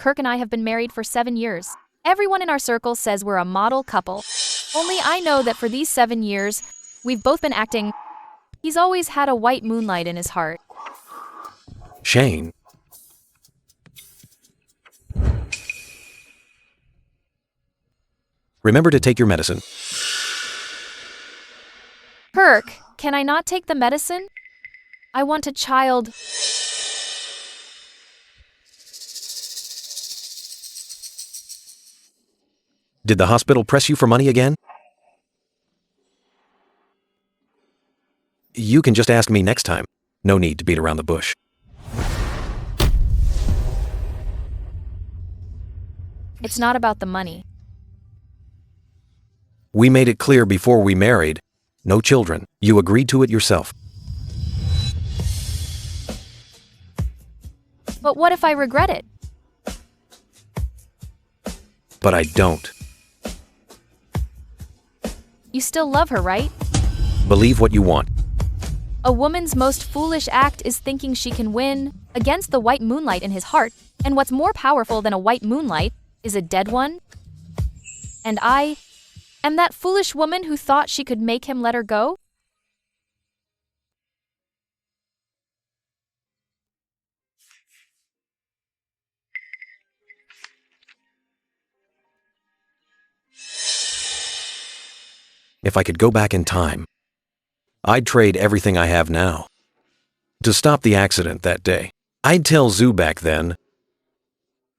Kirk and I have been married for 7 years. Everyone in our circle says we're a model couple. Only I know that for these 7 years, we've both been acting. He's always had a white moonlight in his heart. Shane. Remember to take your medicine. Kirk, can I not take the medicine? I want a child. Did the hospital press you for money again? You can just ask me next time. No need to beat around the bush. It's not about the money. We made it clear before we married. No children. You agreed to it yourself. But what if I regret it? But I don't. You still love her, right? Believe what you want. A woman's most foolish act is thinking she can win against the white moonlight in his heart, and what's more powerful than a white moonlight is a dead one. And I am that foolish woman who thought she could make him let her go? If I could go back in time, I'd trade everything I have now to stop the accident that day. I'd tell Zoo back then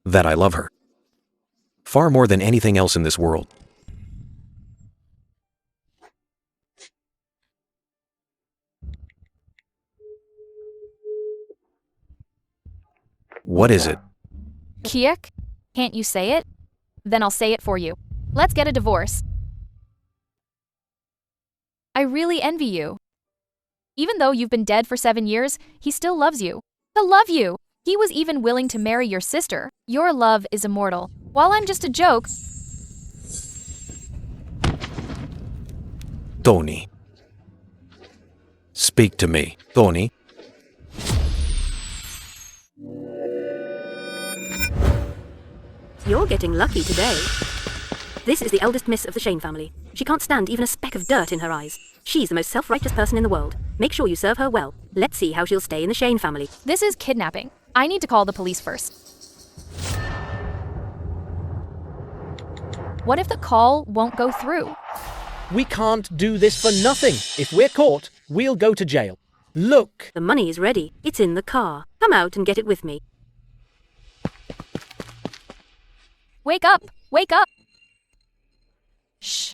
that I love her far more than anything else in this world. What is it? Kiek? Can't you say it? Then I'll say it for you. Let's get a divorce. I really envy you. Even though you've been dead for 7 years, he still loves you. He'll love you. He was even willing to marry your sister. Your love is immortal. While I'm just a joke. Tony. Speak to me, Tony. You're getting lucky today. This is the eldest miss of the Shane family. She can't stand even a speck of dirt in her eyes. She's the most self-righteous person in the world. Make sure you serve her well. Let's see how she'll stay in the Shane family. This is kidnapping. I need to call the police first. What if the call won't go through? We can't do this for nothing. If we're caught, we'll go to jail. Look! The money is ready. It's in the car. Come out and get it with me. Wake up! Wake up! Shh.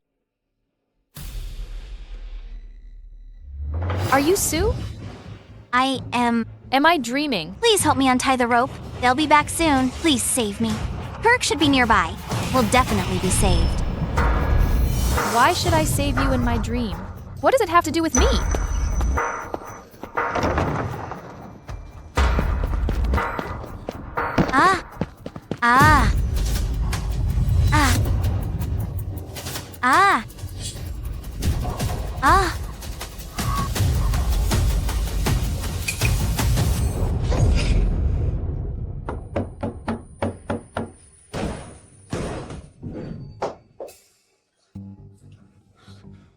Are you Sue? I am. Am I dreaming? Please help me untie the rope. They'll be back soon. Please save me. Kirk should be nearby. We'll definitely be saved. Why should I save you in my dream? What does it have to do with me? Ah. Ah. Ah. Ah. Ah.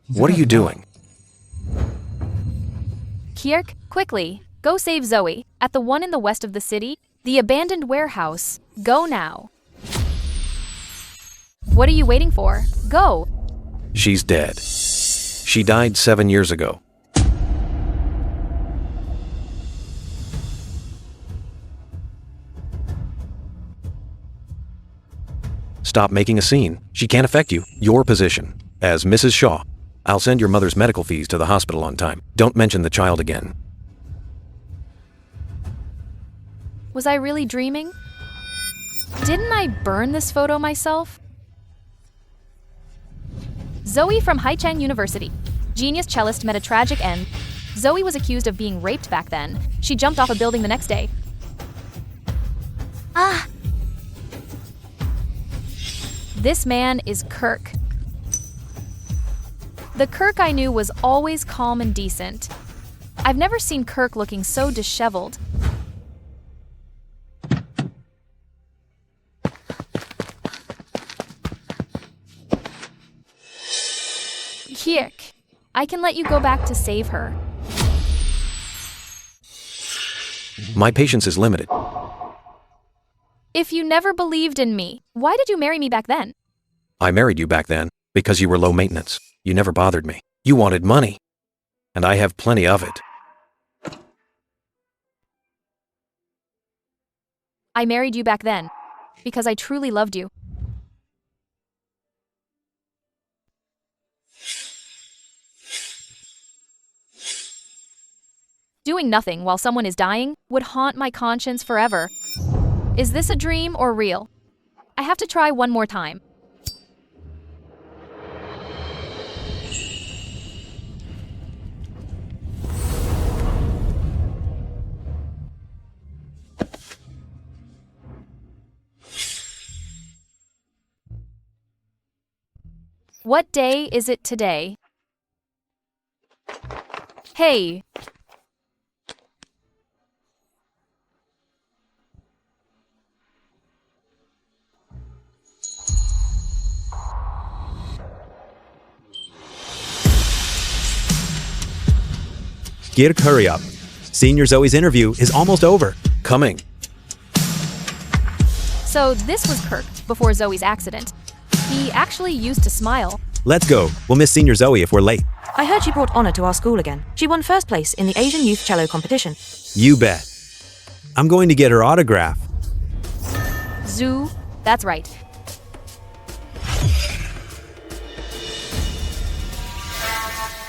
What are you doing? Kirk, quickly, go save Zoe, at the one in the west of the city, the abandoned warehouse. Go now. What are you waiting for? Go. She's dead. She died 7 years ago. Stop making a scene. She can't affect you. Your position as Mrs. Shaw. I'll send your mother's medical fees to the hospital on time. Don't mention the child again. Was I really dreaming? Didn't I burn this photo myself? Zoe from Haichang University. Genius cellist met a tragic end. Zoe was accused of being raped back then. She jumped off a building the next day. Ah. This man is Kirk. The Kirk I knew was always calm and decent. I've never seen Kirk looking so disheveled. Kirk, I can let you go back to save her. My patience is limited. If you never believed in me, why did you marry me back then? I married you back then because you were low maintenance. You never bothered me. You wanted money. And I have plenty of it. I married you back then because I truly loved you. Doing nothing while someone is dying would haunt my conscience forever. Is this a dream or real? I have to try one more time. What day is it today? Hey. Kirk, hurry up. Senior Zoe's interview is almost over. Coming. So this was Kirk before Zoe's accident. He actually used to smile. Let's go. We'll miss Senior Zoe if we're late. I heard she brought honor to our school again. She won first place in the Asian Youth Cello competition. You bet. I'm going to get her autograph. Zoo, that's right.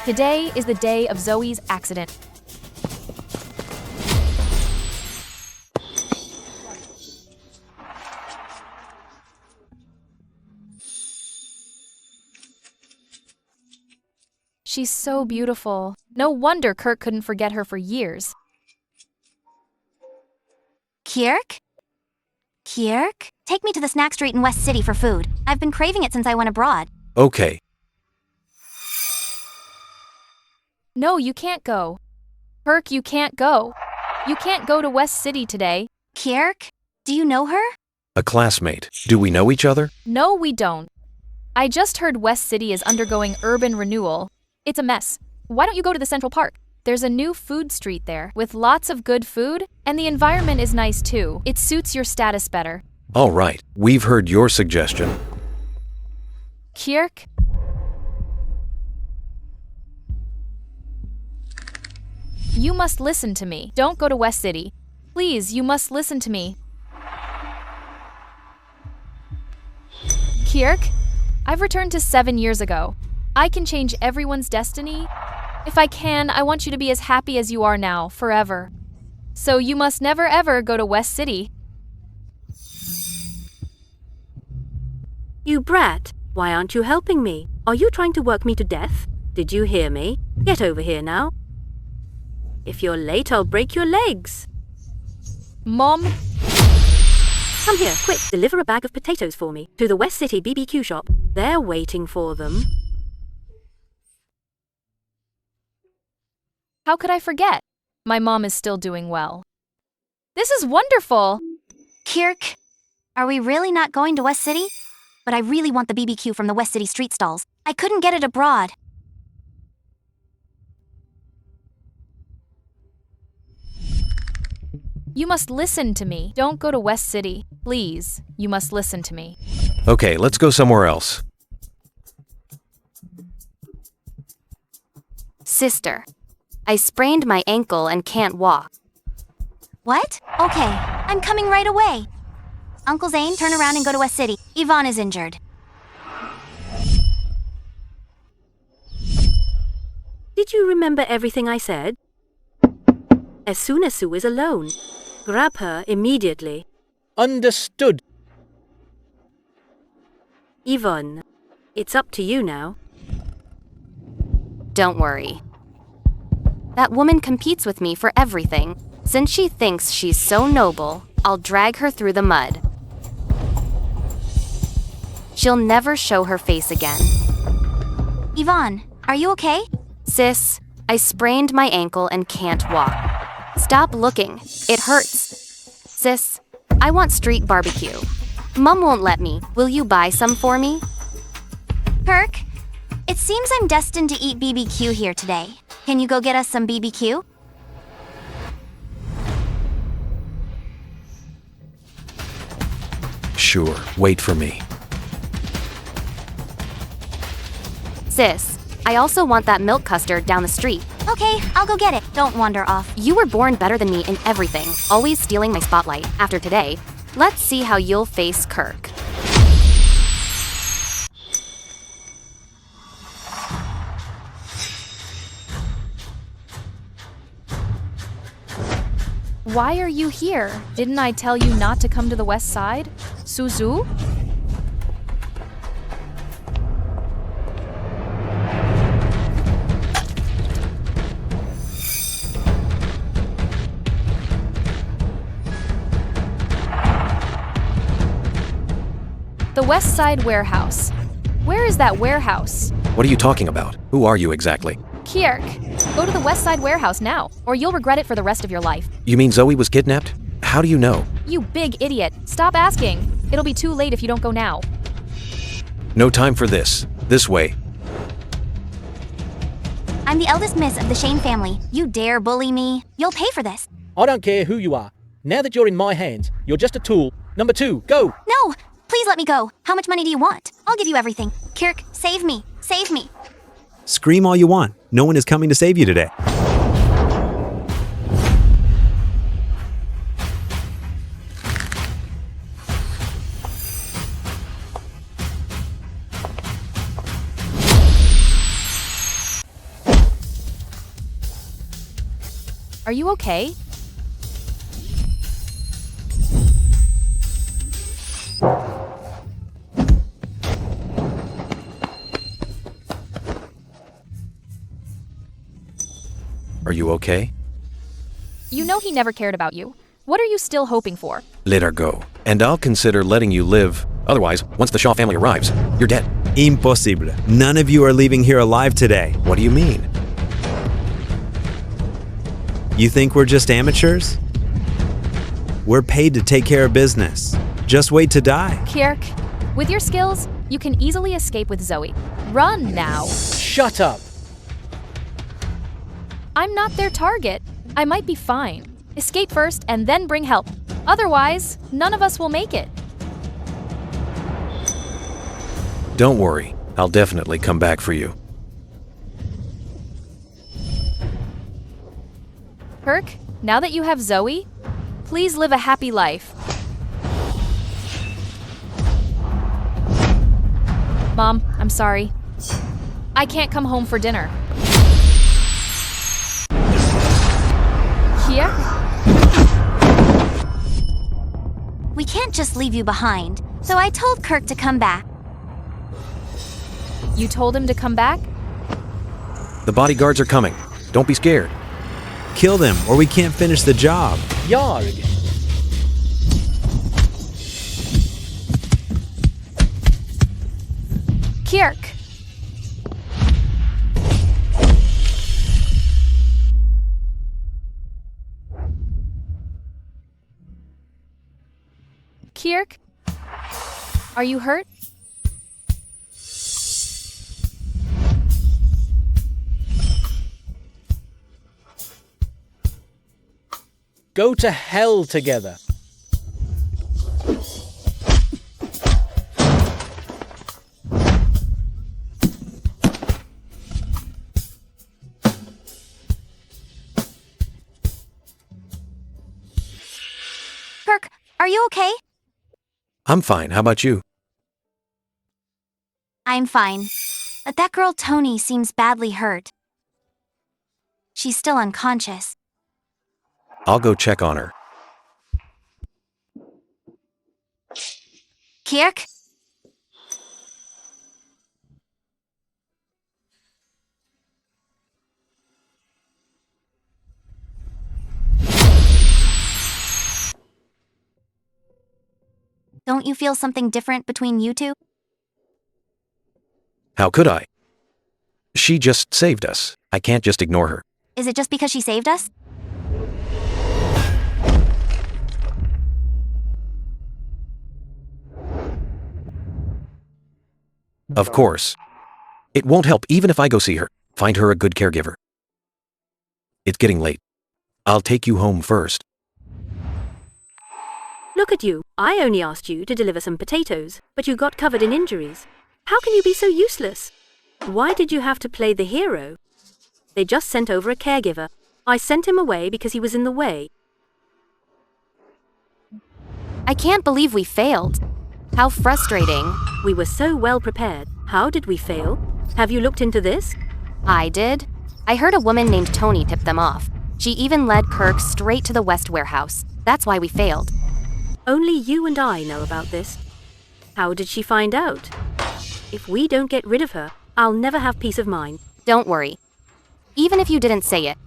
Today is the day of Zoe's accident. She's so beautiful. No wonder Kirk couldn't forget her for years. Kirk? Kirk? Take me to the snack street in West City for food. I've been craving it since I went abroad. Okay. No, you can't go. Kirk, you can't go. You can't go to West City today. Kirk? Do you know her? A classmate. Do we know each other? No, we don't. I just heard West City is undergoing urban renewal. It's a mess. Why don't you go to the Central Park? There's a new food street there with lots of good food, and the environment is nice too. It suits your status better. All right. We've heard your suggestion. Kirk? You must listen to me. Don't go to West City. Please, you must listen to me. Kirk? I've returned to 7 years ago. I can change everyone's destiny. If I can, I want you to be as happy as you are now, forever. So you must never ever go to West City. You brat, why aren't you helping me? Are you trying to work me to death? Did you hear me? Get over here now. If you're late, I'll break your legs. Mom? Come here, quick, deliver a bag of potatoes for me to the West City BBQ shop. They're waiting for them. How could I forget? My mom is still doing well. This is wonderful! Kirk? Are we really not going to West City? But I really want the BBQ from the West City street stalls. I couldn't get it abroad. You must listen to me. Don't go to West City. Please, you must listen to me. Okay, let's go somewhere else. Sister, I sprained my ankle and can't walk. What? Okay, I'm coming right away. Uncle Zane, turn around and go to West City. Yvonne is injured. Did you remember everything I said? As soon as Sue is alone, grab her immediately. Understood. Yvonne, it's up to you now. Don't worry. That woman competes with me for everything. Since she thinks she's so noble, I'll drag her through the mud. She'll never show her face again. Yvonne, are you okay? Sis, I sprained my ankle and can't walk. Stop looking. It hurts. Sis, I want street barbecue. Mom won't let me. Will you buy some for me? Kirk? It's It seems I'm destined to eat BBQ here today. Can you go get us some BBQ? Sure, wait for me. Sis, I also want that milk custard down the street. Okay, I'll go get it. Don't wander off. You were born better than me in everything, always stealing my spotlight. After today, let's see how you'll face Kirk. Why are you here? Didn't I tell you not to come to the west side? Suzu? The West Side Warehouse. Where is that warehouse? What are you talking about? Who are you exactly? Kirk, go to the West Side Warehouse now, or you'll regret it for the rest of your life. You mean Zoe was kidnapped? How do you know? You big idiot. Stop asking. It'll be too late if you don't go now. No time for this. This way. I'm the eldest miss of the Shane family. You dare bully me? You'll pay for this. I don't care who you are. Now that you're in my hands, you're just a tool. Number 2, go! No! Please let me go. How much money do you want? I'll give you everything. Kirk, save me. Save me. Scream all you want. No one is coming to save you today. Are you okay? Are you okay? You know he never cared about you. What are you still hoping for? Let her go. And I'll consider letting you live. Otherwise, once the Shaw family arrives, you're dead. Impossible. None of you are leaving here alive today. What do you mean? You think we're just amateurs? We're paid to take care of business. Just wait to die. Kirk, with your skills, you can easily escape with Zoe. Run now. Shut up! I'm not their target. I might be fine. Escape first and then bring help. Otherwise, none of us will make it. Don't worry. I'll definitely come back for you. Kirk, now that you have Zoe, please live a happy life. Mom, I'm sorry. I can't come home for dinner. Here? We can't just leave you behind. So I told Kirk to come back. You told him to come back? The bodyguards are coming. Don't be scared. Kill them, or we can't finish the job. Yarg! Kirk! Kirk? Are you hurt? Go to hell together. Kirk, are you okay? I'm fine. How about you? I'm fine. But that girl Tony seems badly hurt. She's still unconscious. I'll go check on her. Kirk? Don't you feel something different between you two? How could I? She just saved us. I can't just ignore her. Is it just because she saved us? Of course. It won't help even if I go see her. Find her a good caregiver. It's getting late. I'll take you home first. Look at you. I only asked you to deliver some potatoes, but you got covered in injuries. How can you be so useless? Why did you have to play the hero? They just sent over a caregiver. I sent him away because he was in the way. I can't believe we failed. How frustrating. We were so well prepared. How did we fail? Have you looked into this? I did. I heard a woman named Tony tip them off. She even led Kirk straight to the West warehouse. That's why we failed. Only you and I know about this. How did she find out? If we don't get rid of her, I'll never have peace of mind. Don't worry. Even if you didn't say it,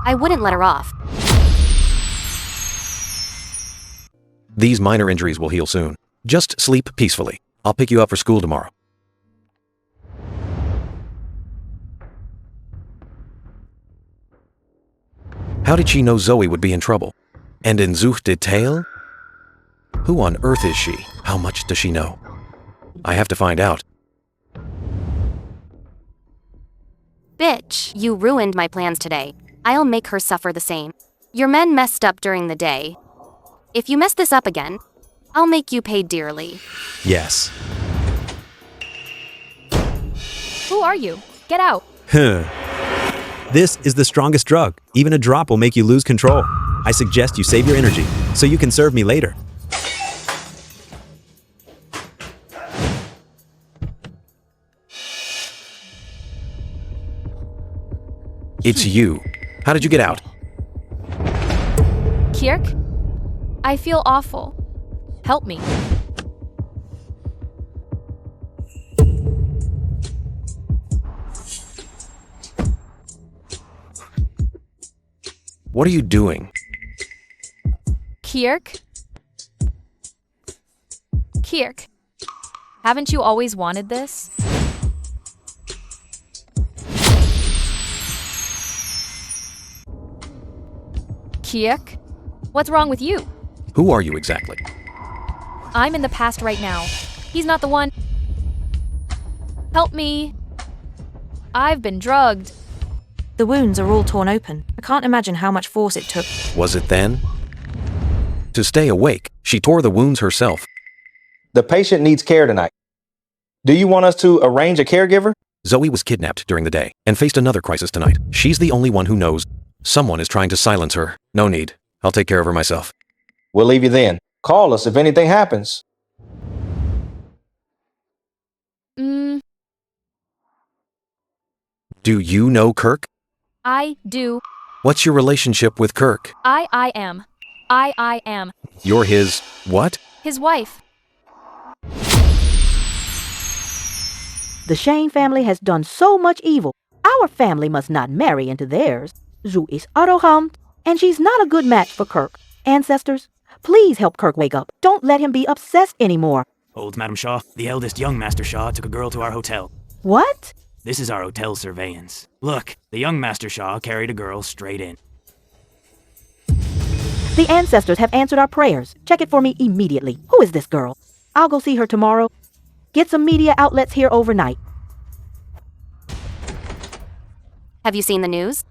I wouldn't let her off. These minor injuries will heal soon. Just sleep peacefully. I'll pick you up for school tomorrow. How did she know Zoe would be in trouble? And in Zuch detail? Who on earth is she? How much does she know? I have to find out. Bitch, you ruined my plans today. I'll make her suffer the same. Your men messed up during the day. If you mess this up again, I'll make you pay dearly. Yes. Who are you? Get out. This is the strongest drug. Even a drop will make you lose control. I suggest you save your energy, so you can serve me later. It's you. How did you get out? Kirk? I feel awful. Help me. What are you doing? Kirk? Kirk, haven't you always wanted this? Kirk? What's wrong with you? Who are you exactly? I'm in the past right now. He's not the one. Help me. I've been drugged. The wounds are all torn open. I can't imagine how much force it took. Was it then? To stay awake, she tore the wounds herself. The patient needs care tonight. Do you want us to arrange a caregiver? Zoe was kidnapped during the day and faced another crisis tonight. She's the only one who knows. Someone is trying to silence her. No need. I'll take care of her myself. We'll leave you then. Call us if anything happens. Do you know Kirk? I do. What's your relationship with Kirk? I am. You're his what? His wife. The Shane family has done so much evil. Our family must not marry into theirs. Zu is arrogant, and she's not a good match for Kirk. Ancestors, please help Kirk wake up. Don't let him be obsessed anymore. Old Madam Shaw, the eldest young Master Shaw took a girl to our hotel. What? This is our hotel surveillance. Look, the young Master Shaw carried a girl straight in. The ancestors have answered our prayers. Check it for me immediately. Who is this girl? I'll go see her tomorrow. Get some media outlets here overnight. Have you seen the news?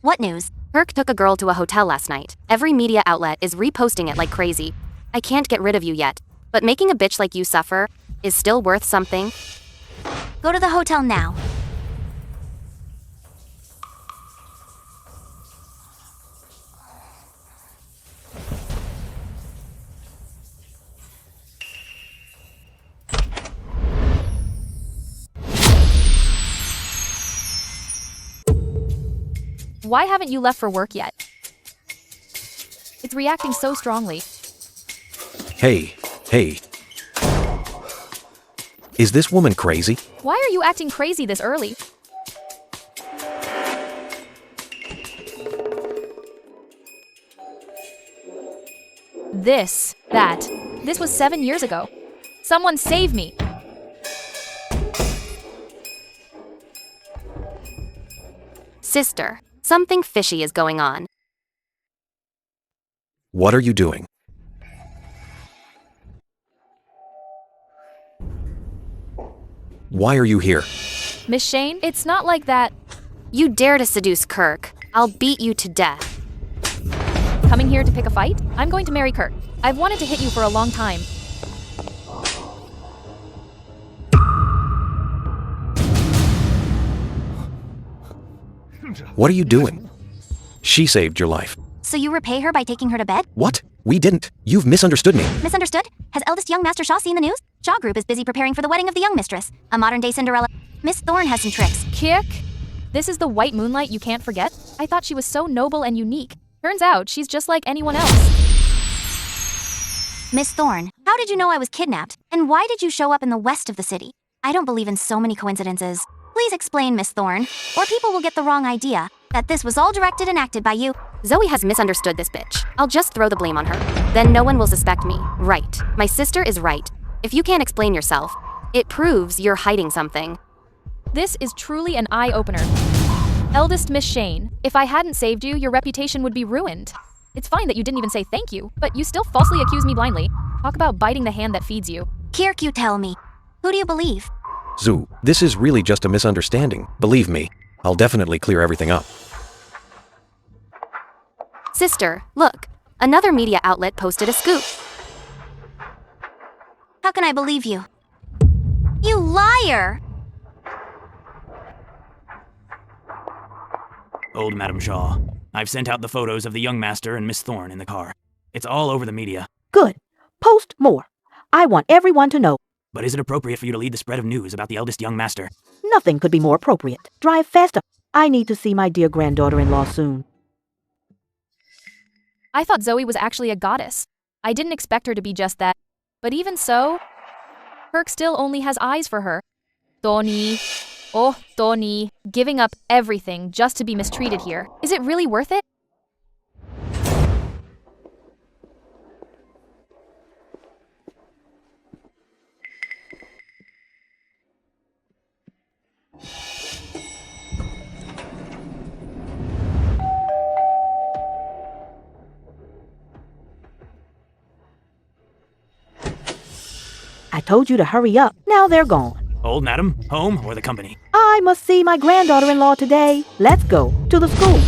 What news? Kirk took a girl to a hotel last night. Every media outlet is reposting it like crazy. I can't get rid of you yet, but making a bitch like you suffer is still worth something. Go to the hotel now. Why haven't you left for work yet? It's reacting so strongly. Hey. Is this woman crazy? Why are you acting crazy this early? This was 7 years ago. Someone save me. Sister, something fishy is going on. What are you doing? Why are you here? Miss Shane, it's not like that. You dare to seduce Kirk, I'll beat you to death. Coming here to pick a fight? I'm going to marry Kirk. I've wanted to hit you for a long time. What are you doing? She saved your life. So you repay her by taking her to bed? What? We didn't. You've misunderstood me. Misunderstood? Has eldest young Master Shaw seen the news? Shaw Group is busy preparing for the wedding of the young mistress, a modern-day Cinderella. Miss Thorne has some tricks. Kirk? This is the white moonlight you can't forget? I thought she was so noble and unique. Turns out she's just like anyone else. Miss Thorne, how did you know I was kidnapped? And why did you show up in the west of the city? I don't believe in so many coincidences. Please explain, Miss Thorne, or people will get the wrong idea that this was all directed and acted by you. Zoe has misunderstood this bitch. I'll just throw the blame on her. Then no one will suspect me. Right. My sister is right. If you can't explain yourself, it proves you're hiding something. This is truly an eye-opener. Eldest Miss Shane, if I hadn't saved you, your reputation would be ruined. It's fine that you didn't even say thank you, but you still falsely accuse me blindly. Talk about biting the hand that feeds you. Kirk, you tell me. Who do you believe? Zoo, this is really just a misunderstanding. Believe me, I'll definitely clear everything up. Sister, look. Another media outlet posted a scoop. How can I believe you? You liar! Old Madam Shaw, I've sent out the photos of the young master and Miss Thorne in the car. It's all over the media. Good. Post more. I want everyone to know. But is it appropriate for you to lead the spread of news about the eldest young master? Nothing could be more appropriate. Drive faster. I need to see my dear granddaughter-in-law soon. I thought Zoe was actually a goddess. I didn't expect her to be just that. But even so, Kirk still only has eyes for her. Tony. Oh, Tony. Giving up everything just to be mistreated here. Is it really worth it? I told you to hurry up. Now they're gone. Old Madam, home, or the company? I must see my granddaughter-in-law today. Let's go to the school.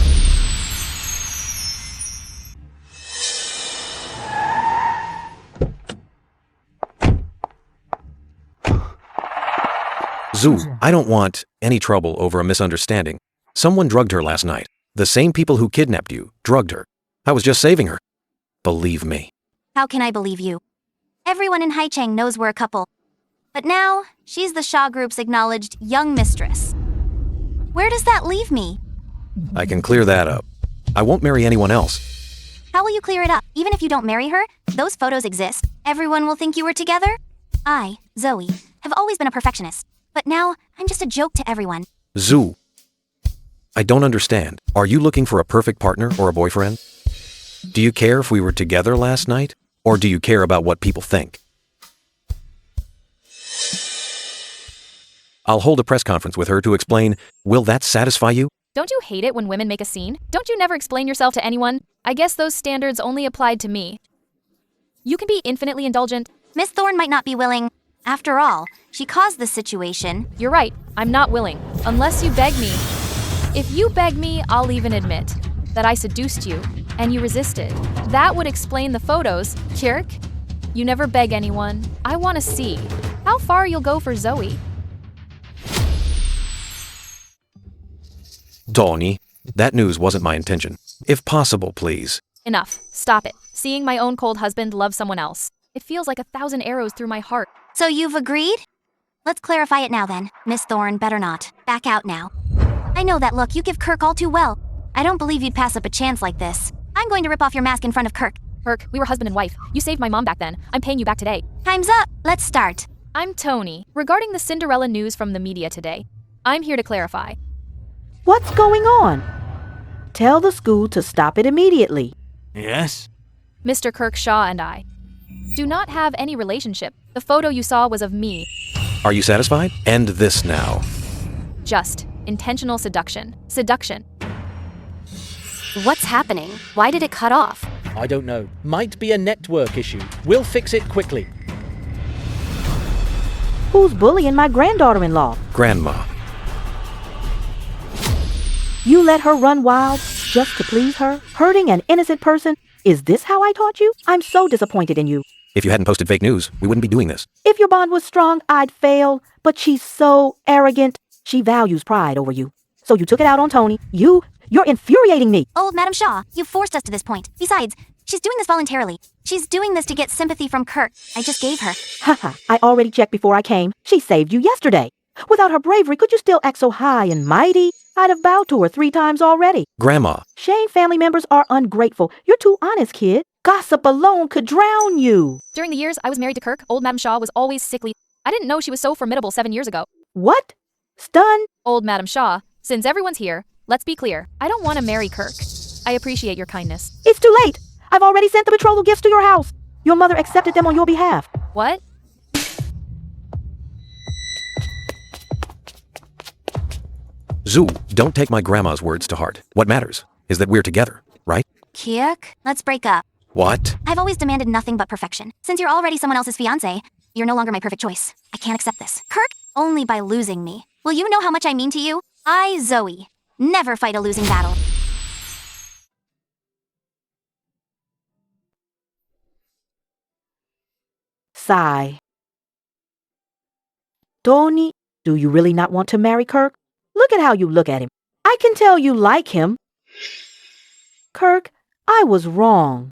Zoo, I don't want any trouble over a misunderstanding. Someone drugged her last night. The same people who kidnapped you drugged her. I was just saving her. Believe me. How can I believe you? Everyone in Haicheng knows we're a couple. But now, she's the Shaw Group's acknowledged young mistress. Where does that leave me? I can clear that up. I won't marry anyone else. How will you clear it up? Even if you don't marry her, those photos exist. Everyone will think you were together? I, Zoe, have always been a perfectionist. But now, I'm just a joke to everyone. Zoo, I don't understand. Are you looking for a perfect partner or a boyfriend? Do you care if we were together last night? Or do you care about what people think? I'll hold a press conference with her to explain. Will that satisfy you? Don't you hate it when women make a scene? Don't you never explain yourself to anyone? I guess those standards only applied to me. You can be infinitely indulgent. Miss Thorne might not be willing. After all, she caused this situation. You're right, I'm not willing. Unless you beg me. If you beg me, I'll even admit that I seduced you, and you resisted. That would explain the photos, Kirk. You never beg anyone. I want to see how far you'll go for Zoe. Tony, that news wasn't my intention. If possible, please. Enough. Stop it. Seeing my own cold husband love someone else. It feels like 1,000 arrows through my heart. So you've agreed? Let's clarify it now then. Miss Thorne, better not. Back out now. I know that look you give Kirk all too well. I don't believe you'd pass up a chance like this. I'm going to rip off your mask in front of Kirk. Kirk, we were husband and wife. You saved my mom back then. I'm paying you back today. Time's up. Let's start. I'm Tony. Regarding the Cinderella news from the media today, I'm here to clarify. What's going on? Tell the school to stop it immediately. Yes? Mr. Kirk Shaw and I do not have any relationship. The photo you saw was of me. Are you satisfied? End this now. Just intentional seduction. Seduction. What's happening? Why did it cut off? I don't know. Might be a network issue. We'll fix it quickly. Who's bullying my granddaughter-in-law? Grandma, You let her run wild just to please her, hurting an innocent person? Is this how I taught you? I'm so disappointed in you. If you hadn't posted fake news, we wouldn't be doing this. If your bond was strong, I'd fail. But she's so arrogant. She values pride over you. So you took it out on Tony. You're infuriating me. Old Madam Shaw, you forced us to this point. Besides, she's doing this voluntarily. She's doing this to get sympathy from Kirk. I just gave her. Haha, I already checked before I came. She saved you yesterday. Without her bravery, could you still act so high and mighty? I'd have bowed to her 3 times already. Grandma, Shane family members are ungrateful. You're too honest, kid. Gossip alone could drown you. During the years I was married to Kirk, old Madam Shaw was always sickly. I didn't know she was so formidable 7 years ago. What? Stunned? Old Madam Shaw, since everyone's here, let's be clear. I don't want to marry Kirk. I appreciate your kindness. It's too late. I've already sent the betrothal gifts to your house. Your mother accepted them on your behalf. What? Zoo, don't take my grandma's words to heart. What matters is that we're together, right? Kirk, let's break up. What? I've always demanded nothing but perfection. Since you're already someone else's fiancé, you're no longer my perfect choice. I can't accept this. Kirk, only by losing me. Will you know how much I mean to you? I, Zoe, never fight a losing battle. Sigh. Tony, do you really not want to marry Kirk? Look at how you look at him. I can tell you like him. Kirk, I was wrong.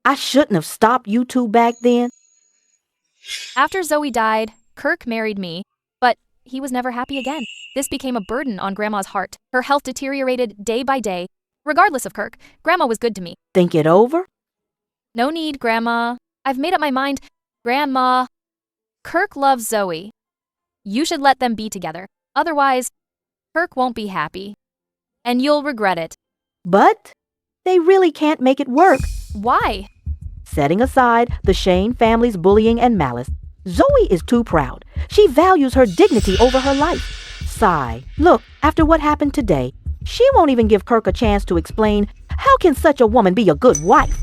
I shouldn't have stopped you two back then. After Zoe died, Kirk married me, but he was never happy again. This became a burden on Grandma's heart. Her health deteriorated day by day. Regardless of Kirk, Grandma was good to me. Think it over? No need, Grandma. I've made up my mind. Grandma, Kirk loves Zoe. You should let them be together. Otherwise, Kirk won't be happy. And you'll regret it. But they really can't make it work. Why? Setting aside the Shane family's bullying and malice, Zoe is too proud. She values her dignity over her life. Sigh. Look, after what happened today, she won't even give Kirk a chance to explain how can such a woman be a good wife.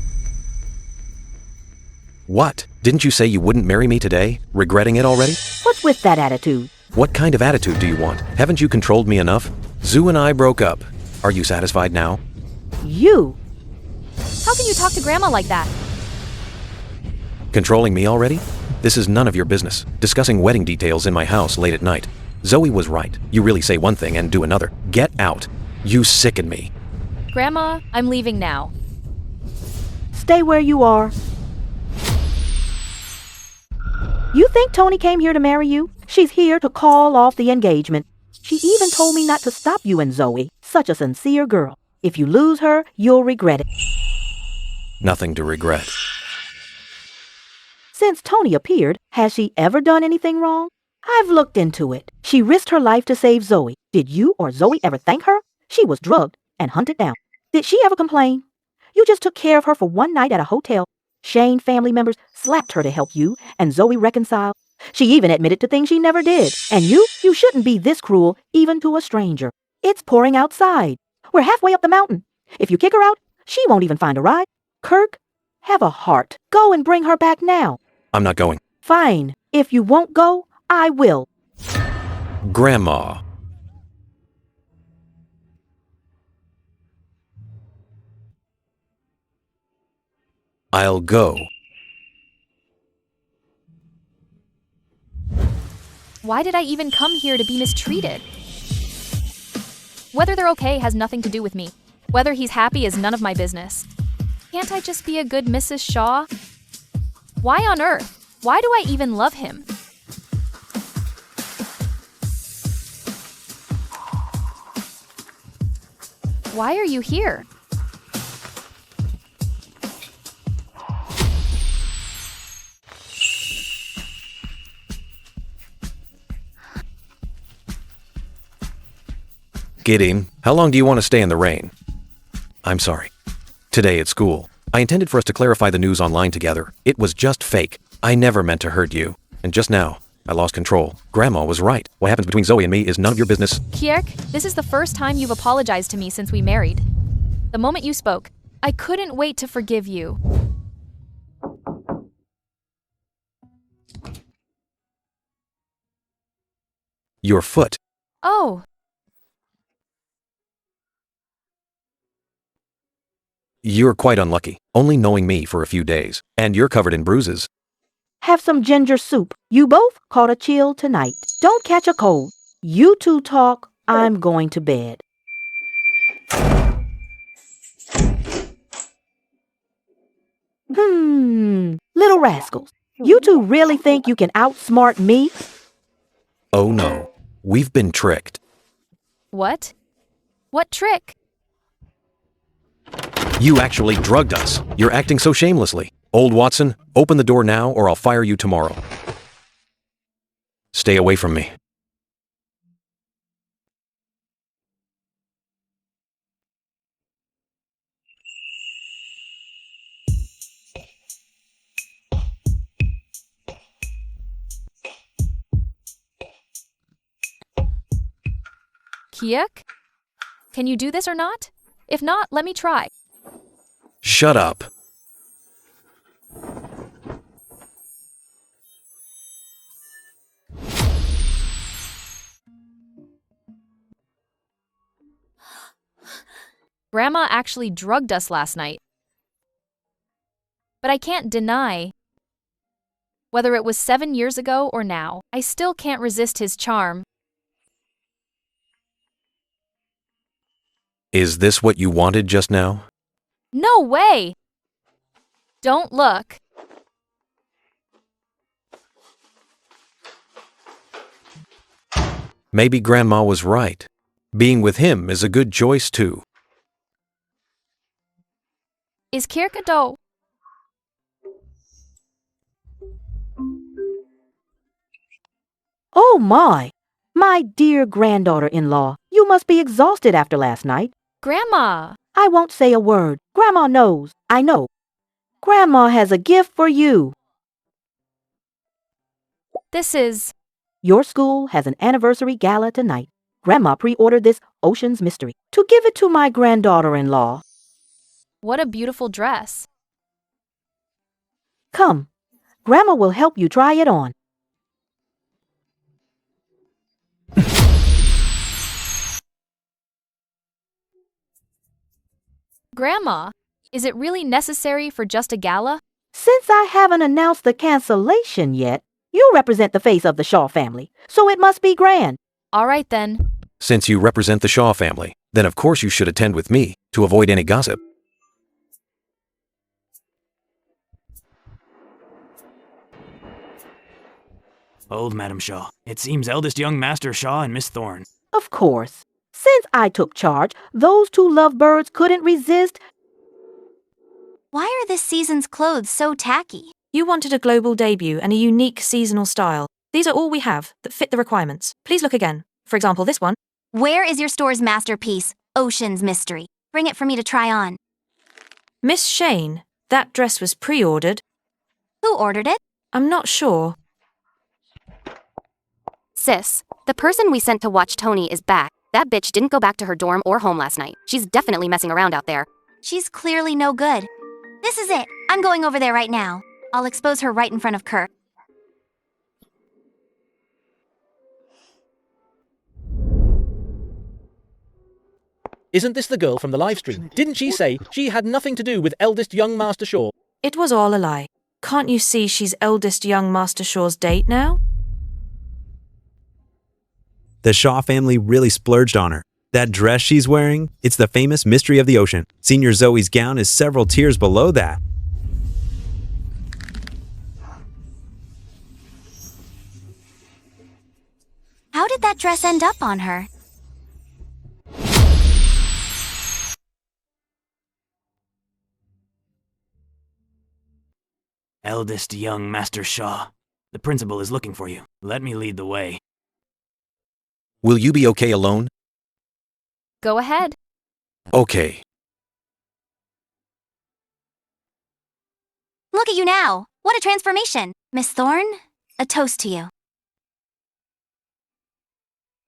What? Didn't you say you wouldn't marry me today? Regretting it already? What's with that attitude? What kind of attitude do you want? Haven't you controlled me enough? Zoo and I broke up. Are you satisfied now? You? How can you talk to Grandma like that? Controlling me already? This is none of your business. Discussing wedding details in my house late at night. Zoe was right. You really say one thing and do another. Get out. You sicken me. Grandma, I'm leaving now. Stay where you are. You think Tony came here to marry you? She's here to call off the engagement. She even told me not to stop you and Zoe. Such a sincere girl. If you lose her, you'll regret it. Nothing to regret. Since Tony appeared, has she ever done anything wrong? I've looked into it. She risked her life to save Zoe. Did you or Zoe ever thank her? She was drugged and hunted down. Did she ever complain? You just took care of her for one night at a hotel. Shane family members slapped her to help you, and Zoe reconciled. She even admitted to things she never did. And you shouldn't be this cruel, even to a stranger. It's pouring outside. We're halfway up the mountain. If you kick her out, she won't even find a ride. Kirk, have a heart. Go and bring her back now. I'm not going. Fine. If you won't go, I will. Grandma. I'll go. Why did I even come here to be mistreated? Whether they're okay has nothing to do with me. Whether he's happy is none of my business. Can't I just be a good Mrs. Shaw? Why on earth? Why do I even love him? Why are you here? Get in. How long do you want to stay in the rain? I'm sorry. Today at school, I intended for us to clarify the news online together. It was just fake. I never meant to hurt you. And just now, I lost control. Grandma was right. What happens between Zoe and me is none of your business. Kierk, this is the first time you've apologized to me since we married. The moment you spoke, I couldn't wait to forgive you. Your foot. Oh. You're quite unlucky, only knowing me for a few days, and you're covered in bruises. Have some ginger soup. You both caught a chill tonight. Don't catch a cold. You two talk. I'm going to bed. Little rascals. You two really think you can outsmart me? Oh no, we've been tricked. What? What trick? You actually drugged us. You're acting so shamelessly. Old Watson, open the door now or I'll fire you tomorrow. Stay away from me. Kiek? Can you do this or not? If not, let me try. Shut up. Grandma actually drugged us last night. But I can't deny. Whether it was 7 years ago or now, I still can't resist his charm. Is this what you wanted just now? No way! Don't look. Maybe Grandma was right. Being with him is a good choice too. Is Kirk a doe? Oh my dear granddaughter-in-law, you must be exhausted after last night. Grandma! I won't say a word. Grandma knows. I know. Grandma has a gift for you. This is... Your school has an anniversary gala tonight. Grandma pre-ordered this Ocean's Mystery to give it to my granddaughter-in-law. What a beautiful dress. Come, Grandma will help you try it on. Grandma, is it really necessary for just a gala? Since I haven't announced the cancellation yet, you represent the face of the Shaw family, so it must be grand. All right then. Since you represent the Shaw family, then of course you should attend with me to avoid any gossip. Old Madam Shaw. It seems eldest young Master Shaw and Miss Thorne. Of course. Since I took charge, those two lovebirds couldn't resist. Why are this season's clothes so tacky? You wanted a global debut and a unique seasonal style. These are all we have that fit the requirements. Please look again. For example, this one. Where is your store's masterpiece, Ocean's Mystery? Bring it for me to try on. Miss Shane, that dress was pre-ordered. Who ordered it? I'm not sure. Sis, the person we sent to watch Tony is back. That bitch didn't go back to her dorm or home last night. She's definitely messing around out there. She's clearly no good. This is it. I'm going over there right now. I'll expose her right in front of Kirk. Isn't this the girl from the live stream? Didn't she say she had nothing to do with eldest young Master Shaw? It was all a lie. Can't you see she's eldest young Master Shaw's date now? The Shaw family really splurged on her. That dress she's wearing, it's the famous Mystery of the Ocean. Senior Zoe's gown is several tiers below that. How did that dress end up on her? Eldest young Master Shaw. The principal is looking for you. Let me lead the way. Will you be okay alone? Go ahead. Okay. Look at you now. What a transformation. Miss Thorne, a toast to you.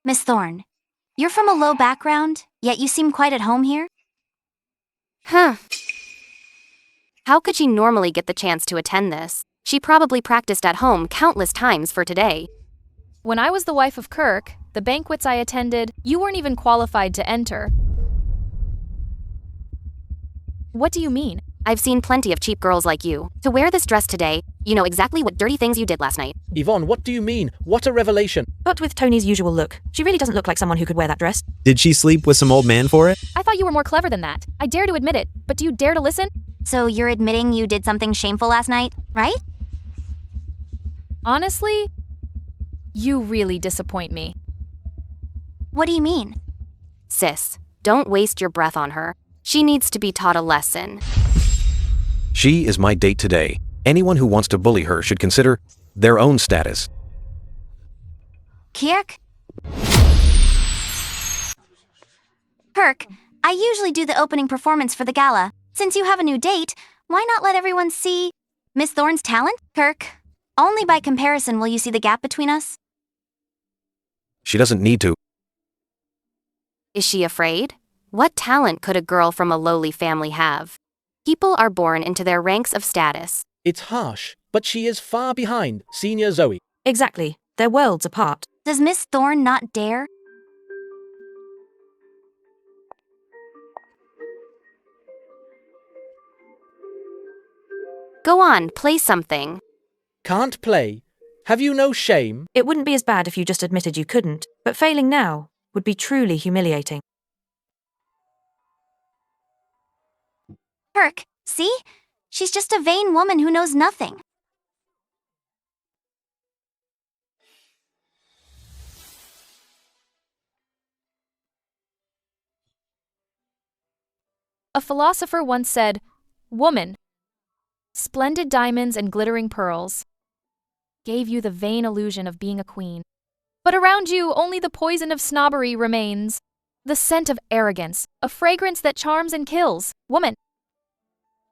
Miss Thorne, you're from a low background, yet you seem quite at home here? Huh. How could she normally get the chance to attend this? She probably practiced at home countless times for today. When I was the wife of Kirk, the banquets I attended, you weren't even qualified to enter. What do you mean? I've seen plenty of cheap girls like you. To wear this dress today, you know exactly what dirty things you did last night. Yvonne, what do you mean? What a revelation. But with Tony's usual look, she really doesn't look like someone who could wear that dress. Did she sleep with some old man for it? I thought you were more clever than that. I dare to admit it, but do you dare to listen? So you're admitting you did something shameful last night, right? Honestly, you really disappoint me. What do you mean? Sis, don't waste your breath on her. She needs to be taught a lesson. She is my date today. Anyone who wants to bully her should consider their own status. Kirk? Kirk, I usually do the opening performance for the gala. Since you have a new date, why not let everyone see Miss Thorne's talent? Kirk, only by comparison will you see the gap between us. She doesn't need to. Is she afraid? What talent could a girl from a lowly family have? People are born into their ranks of status. It's harsh, but she is far behind Senior Zoe. Exactly. They're worlds apart. Does Miss Thorne not dare? Go on, play something. Can't play? Have you no shame? It wouldn't be as bad if you just admitted you couldn't, but failing now would be truly humiliating. Kirk, see? She's just a vain woman who knows nothing. A philosopher once said, "Woman, splendid diamonds and glittering pearls gave you the vain illusion of being a queen. But around you only the poison of snobbery remains, the scent of arrogance, a fragrance that charms and kills. Woman,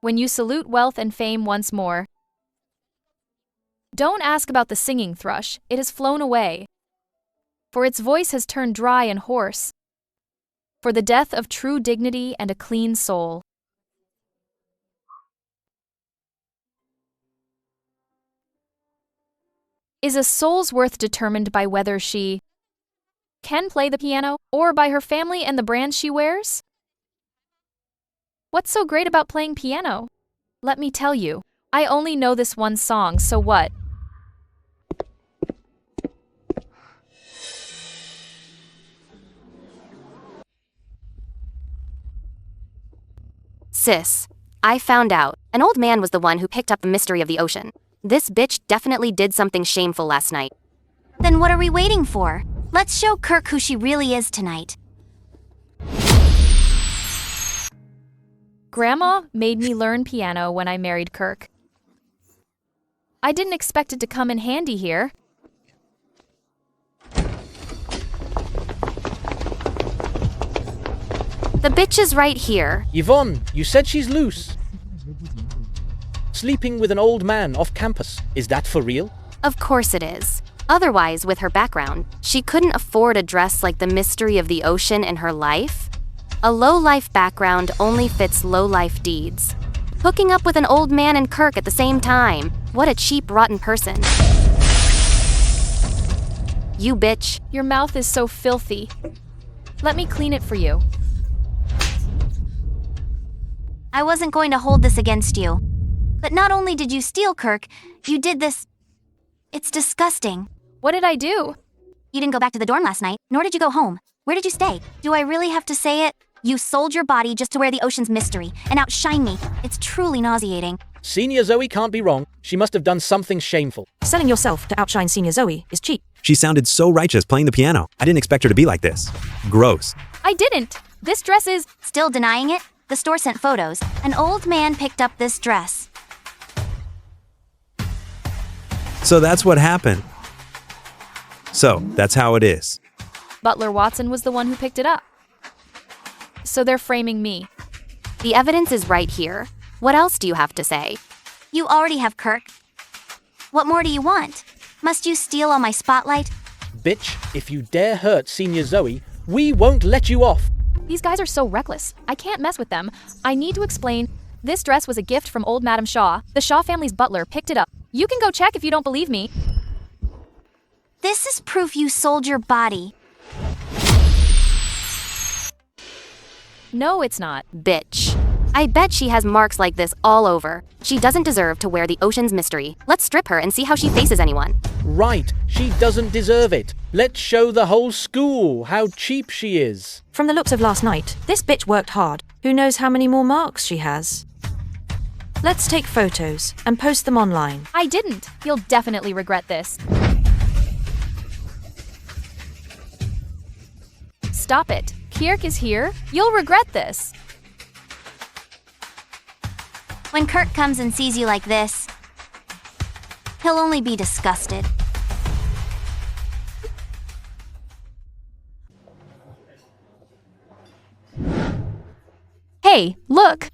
when you salute wealth and fame once more, don't ask about the singing thrush, it has flown away, for its voice has turned dry and hoarse, for the death of true dignity and a clean soul." Is a soul's worth determined by whether she can play the piano, or by her family and the brand she wears? What's so great about playing piano? Let me tell you, I only know this one song, so what? Sis, I found out. An old man was the one who picked up the mystery of the ocean. This bitch definitely did something shameful last night. Then what are we waiting for? Let's show Kirk who she really is tonight. Grandma made me learn piano when I married Kirk. I didn't expect it to come in handy here. The bitch is right here. Yvonne, you said she's loose. Sleeping with an old man off campus. Is that for real? Of course it is. Otherwise, with her background, she couldn't afford a dress like the mystery of the ocean in her life. A low-life background only fits low-life deeds. Hooking up with an old man and Kirk at the same time. What a cheap, rotten person. You bitch. Your mouth is so filthy. Let me clean it for you. I wasn't going to hold this against you. But not only did you steal Kirk, you did this. It's disgusting. What did I do? You didn't go back to the dorm last night, nor did you go home. Where did you stay? Do I really have to say it? You sold your body just to wear the ocean's mystery and outshine me. It's truly nauseating. Senior Zoe can't be wrong. She must have done something shameful. Selling yourself to outshine Senior Zoe is cheap. She sounded so righteous playing the piano. I didn't expect her to be like this. Gross. I didn't. This dress is... Still denying it? The store sent photos. An old man picked up this dress. So that's what happened. So that's how it is. Butler Watson was the one who picked it up. So they're framing me. The evidence is right here. What else do you have to say? You already have Kirk. What more do you want? Must you steal all my spotlight? Bitch, if you dare hurt Senior Zoe, we won't let you off. These guys are so reckless. I can't mess with them. I need to explain. This dress was a gift from old Madam Shaw. The Shaw family's butler picked it up. You can go check if you don't believe me. This is proof you sold your body. No, it's not. Bitch. I bet she has marks like this all over. She doesn't deserve to wear the ocean's mystery. Let's strip her and see how she faces anyone. Right, she doesn't deserve it. Let's show the whole school how cheap she is. From the looks of last night, this bitch worked hard. Who knows how many more marks she has? Let's take photos and post them online. I didn't. You'll definitely regret this. Stop it. Kirk is here. You'll regret this. When Kirk comes and sees you like this, he'll only be disgusted. Hey, look!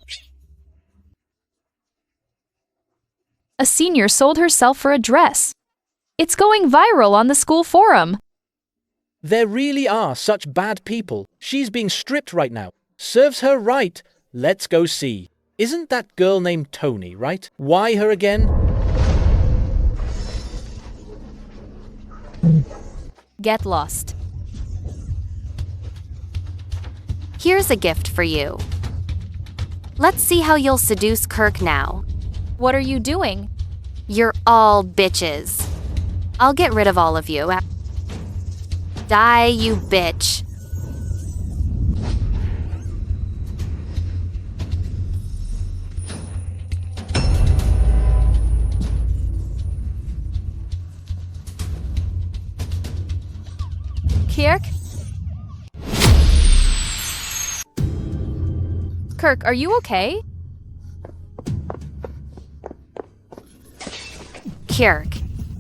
A senior sold herself for a dress. It's going viral on the school forum. There really are such bad people. She's being stripped right now. Serves her right. Let's go see. Isn't that girl named Tony, right? Why her again? Get lost. Here's a gift for you. Let's see how you'll seduce Kirk now. What are you doing? You're all bitches. I'll get rid of all of you. Die, you bitch. Kirk? Kirk, are you okay? Kirk,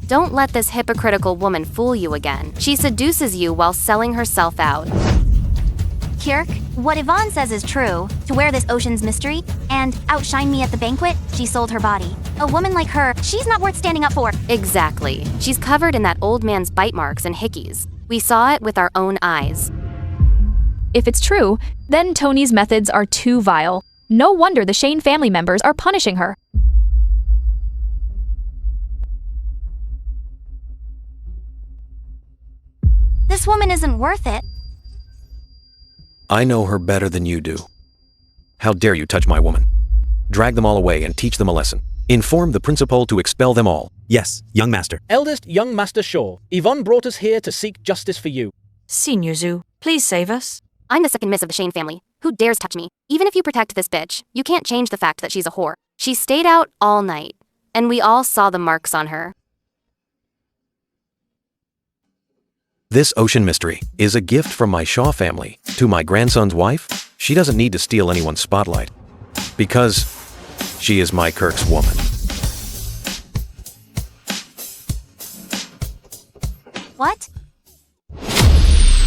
don't let this hypocritical woman fool you again. She seduces you while selling herself out. Kirk, what Yvonne says is true. To wear this ocean's mystery and outshine me at the banquet, she sold her body. A woman like her, she's not worth standing up for. Exactly. She's covered in that old man's bite marks and hickeys. We saw it with our own eyes. If it's true, then Tony's methods are too vile. No wonder the Shane family members are punishing her. This woman isn't worth it. I know her better than you do. How dare you touch my woman? Drag them all away and teach them a lesson. Inform the principal to expel them all. Yes, young master. Eldest young Master Shaw, Yvonne brought us here to seek justice for you. Senior Zoo, please save us. I'm the second miss of the Shane family. Who dares touch me? Even if you protect this bitch, you can't change the fact that she's a whore. She stayed out all night, and we all saw the marks on her. This ocean mystery is a gift from my Shaw family to my grandson's wife. She doesn't need to steal anyone's spotlight because she is my Kirk's woman. What?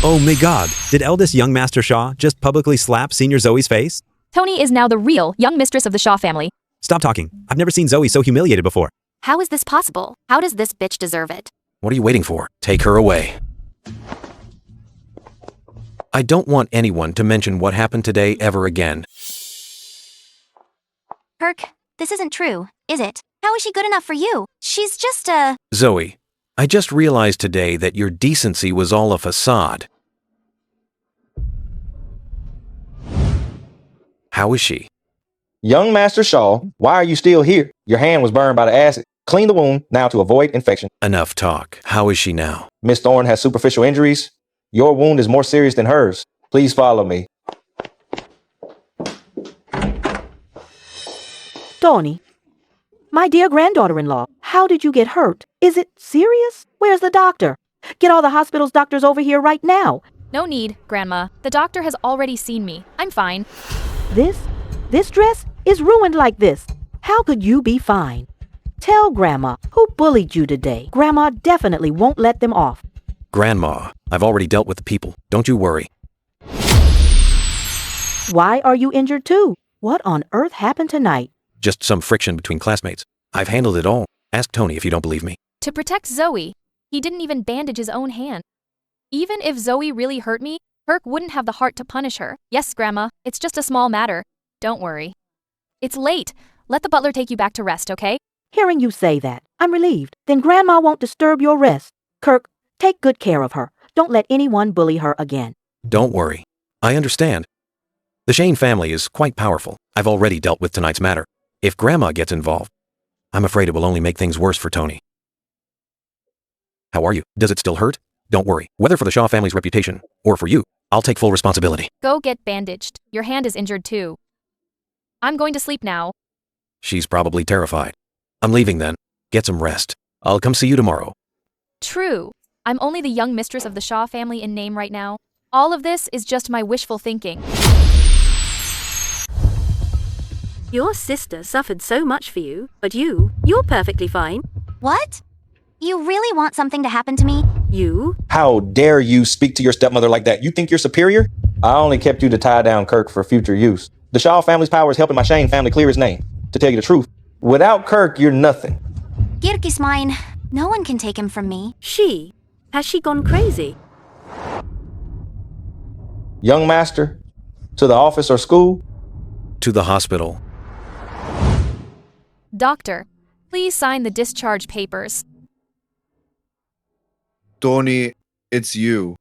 Oh my god, did eldest young Master Shaw just publicly slap senior Zoe's face? Tony is now the real young mistress of the Shaw family. Stop talking. I've never seen Zoe so humiliated before. How is this possible? How does this bitch deserve it? What are you waiting for? Take her away. I don't want anyone to mention what happened today ever again. Kirk, this isn't true, is it? How is she good enough for you? She's just a... Zoe, I just realized today that your decency was all a facade. How is she? Young Master Shaw, why are you still here? Your hand was burned by the acid. Clean the wound now to avoid infection. Enough talk. How is she now? Miss Thorne has superficial injuries. Your wound is more serious than hers. Please follow me. Tony, my dear granddaughter-in-law, how did you get hurt? Is it serious? Where's the doctor? Get all the hospital's doctors over here right now. No need, Grandma. The doctor has already seen me. I'm fine. This dress is ruined like this. How could you be fine? Tell Grandma who bullied you today. Grandma definitely won't let them off. Grandma, I've already dealt with the people. Don't you worry. Why are you injured too? What on earth happened tonight? Just some friction between classmates. I've handled it all. Ask Tony if you don't believe me. To protect Zoe, he didn't even bandage his own hand. Even if Zoe really hurt me, Kirk wouldn't have the heart to punish her. Yes, Grandma, it's just a small matter. Don't worry. It's late. Let the butler take you back to rest, okay? Hearing you say that, I'm relieved. Then Grandma won't disturb your rest. Kirk, take good care of her. Don't let anyone bully her again. Don't worry. I understand. The Shane family is quite powerful. I've already dealt with tonight's matter. If Grandma gets involved, I'm afraid it will only make things worse for Tony. How are you? Does it still hurt? Don't worry. Whether for the Shaw family's reputation or for you, I'll take full responsibility. Go get bandaged. Your hand is injured too. I'm going to sleep now. She's probably terrified. I'm leaving then. Get some rest. I'll come see you tomorrow. True. I'm only the young mistress of the Shaw family in name right now. All of this is just my wishful thinking. Your sister suffered so much for you, but you're perfectly fine. What? You really want something to happen to me? You? How dare you speak to your stepmother like that? You think you're superior? I only kept you to tie down Kirk for future use. The Shaw family's power is helping my Shane family clear his name. To tell you the truth, without Kirk, you're nothing. Kirk is mine. No one can take him from me. Has she gone crazy? Young master, to the office or school? To the hospital. Doctor, please sign the discharge papers. Tony, it's you.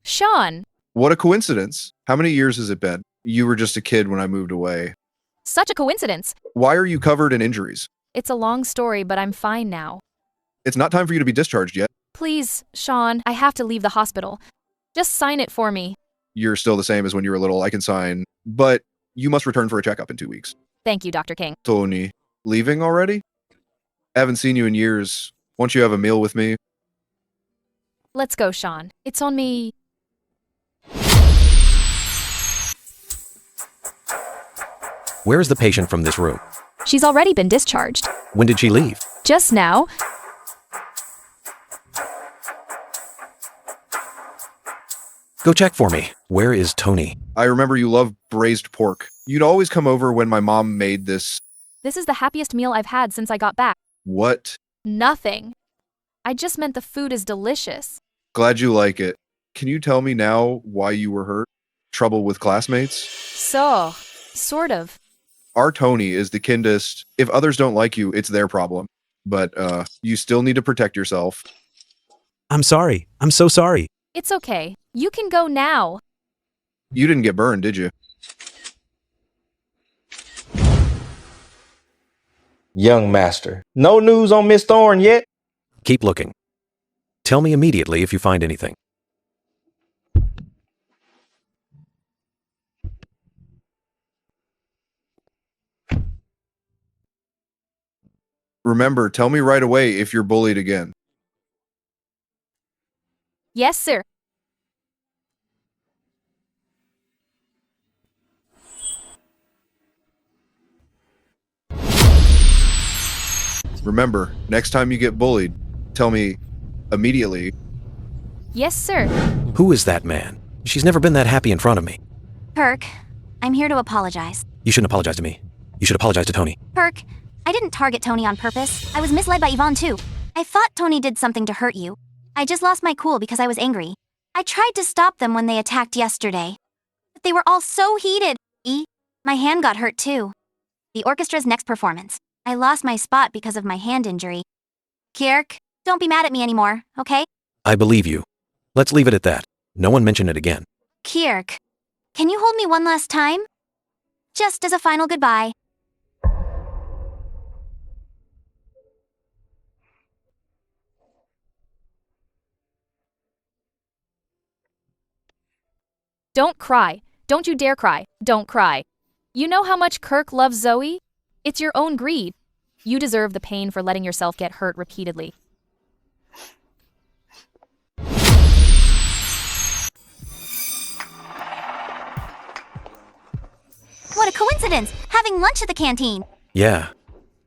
Sean, What a coincidence. How many years has it been? You were just a kid when I moved away. such a coincidence. Why are you covered in injuries? It's a long story, but I'm fine now. It's not time for you to be discharged yet. Please, Sean, I have to leave the hospital. Just sign it for me. You're still the same as when you were little. I can sign. But you must return for a checkup in 2 weeks. Thank you, Dr. King. Tony, leaving already? I haven't seen you in years. Won't you have a meal with me? Let's go, Sean. It's on me. Where is the patient from this room? She's already been discharged. When did she leave? Just now. Go check for me. Where is Tony? I remember you loved braised pork. You'd always come over when my mom made this. This is the happiest meal I've had since I got back. What? Nothing. I just meant the food is delicious. Glad you like it. Can you tell me now why you were hurt? Trouble with classmates? So, sort of. Our Tony is the kindest. If others don't like you, it's their problem. But, you still need to protect yourself. I'm sorry. I'm so sorry. It's okay. You can go now. You didn't get burned, did you? Young master, no news on Miss Thorne yet? Keep looking. Tell me immediately if you find anything. Remember, tell me right away if you're bullied again. Yes, sir. Remember, next time you get bullied, tell me immediately. Yes, sir. Who is that man? She's never been that happy in front of me. Kirk, I'm here to apologize. You shouldn't apologize to me. You should apologize to Tony. Kirk, I didn't target Tony on purpose. I was misled by Yvonne too. I thought Tony did something to hurt you. I just lost my cool because I was angry. I tried to stop them when they attacked yesterday. But they were all so heated. My hand got hurt too. The orchestra's next performance. I lost my spot because of my hand injury. Kirk, don't be mad at me anymore, okay? I believe you. Let's leave it at that. No one mention it again. Kirk, can you hold me one last time? Just as a final goodbye. Don't cry. Don't you dare cry. Don't cry. You know how much Kirk loves Zoe? It's your own greed. You deserve the pain for letting yourself get hurt repeatedly. What a coincidence! Having lunch at the canteen. Yeah.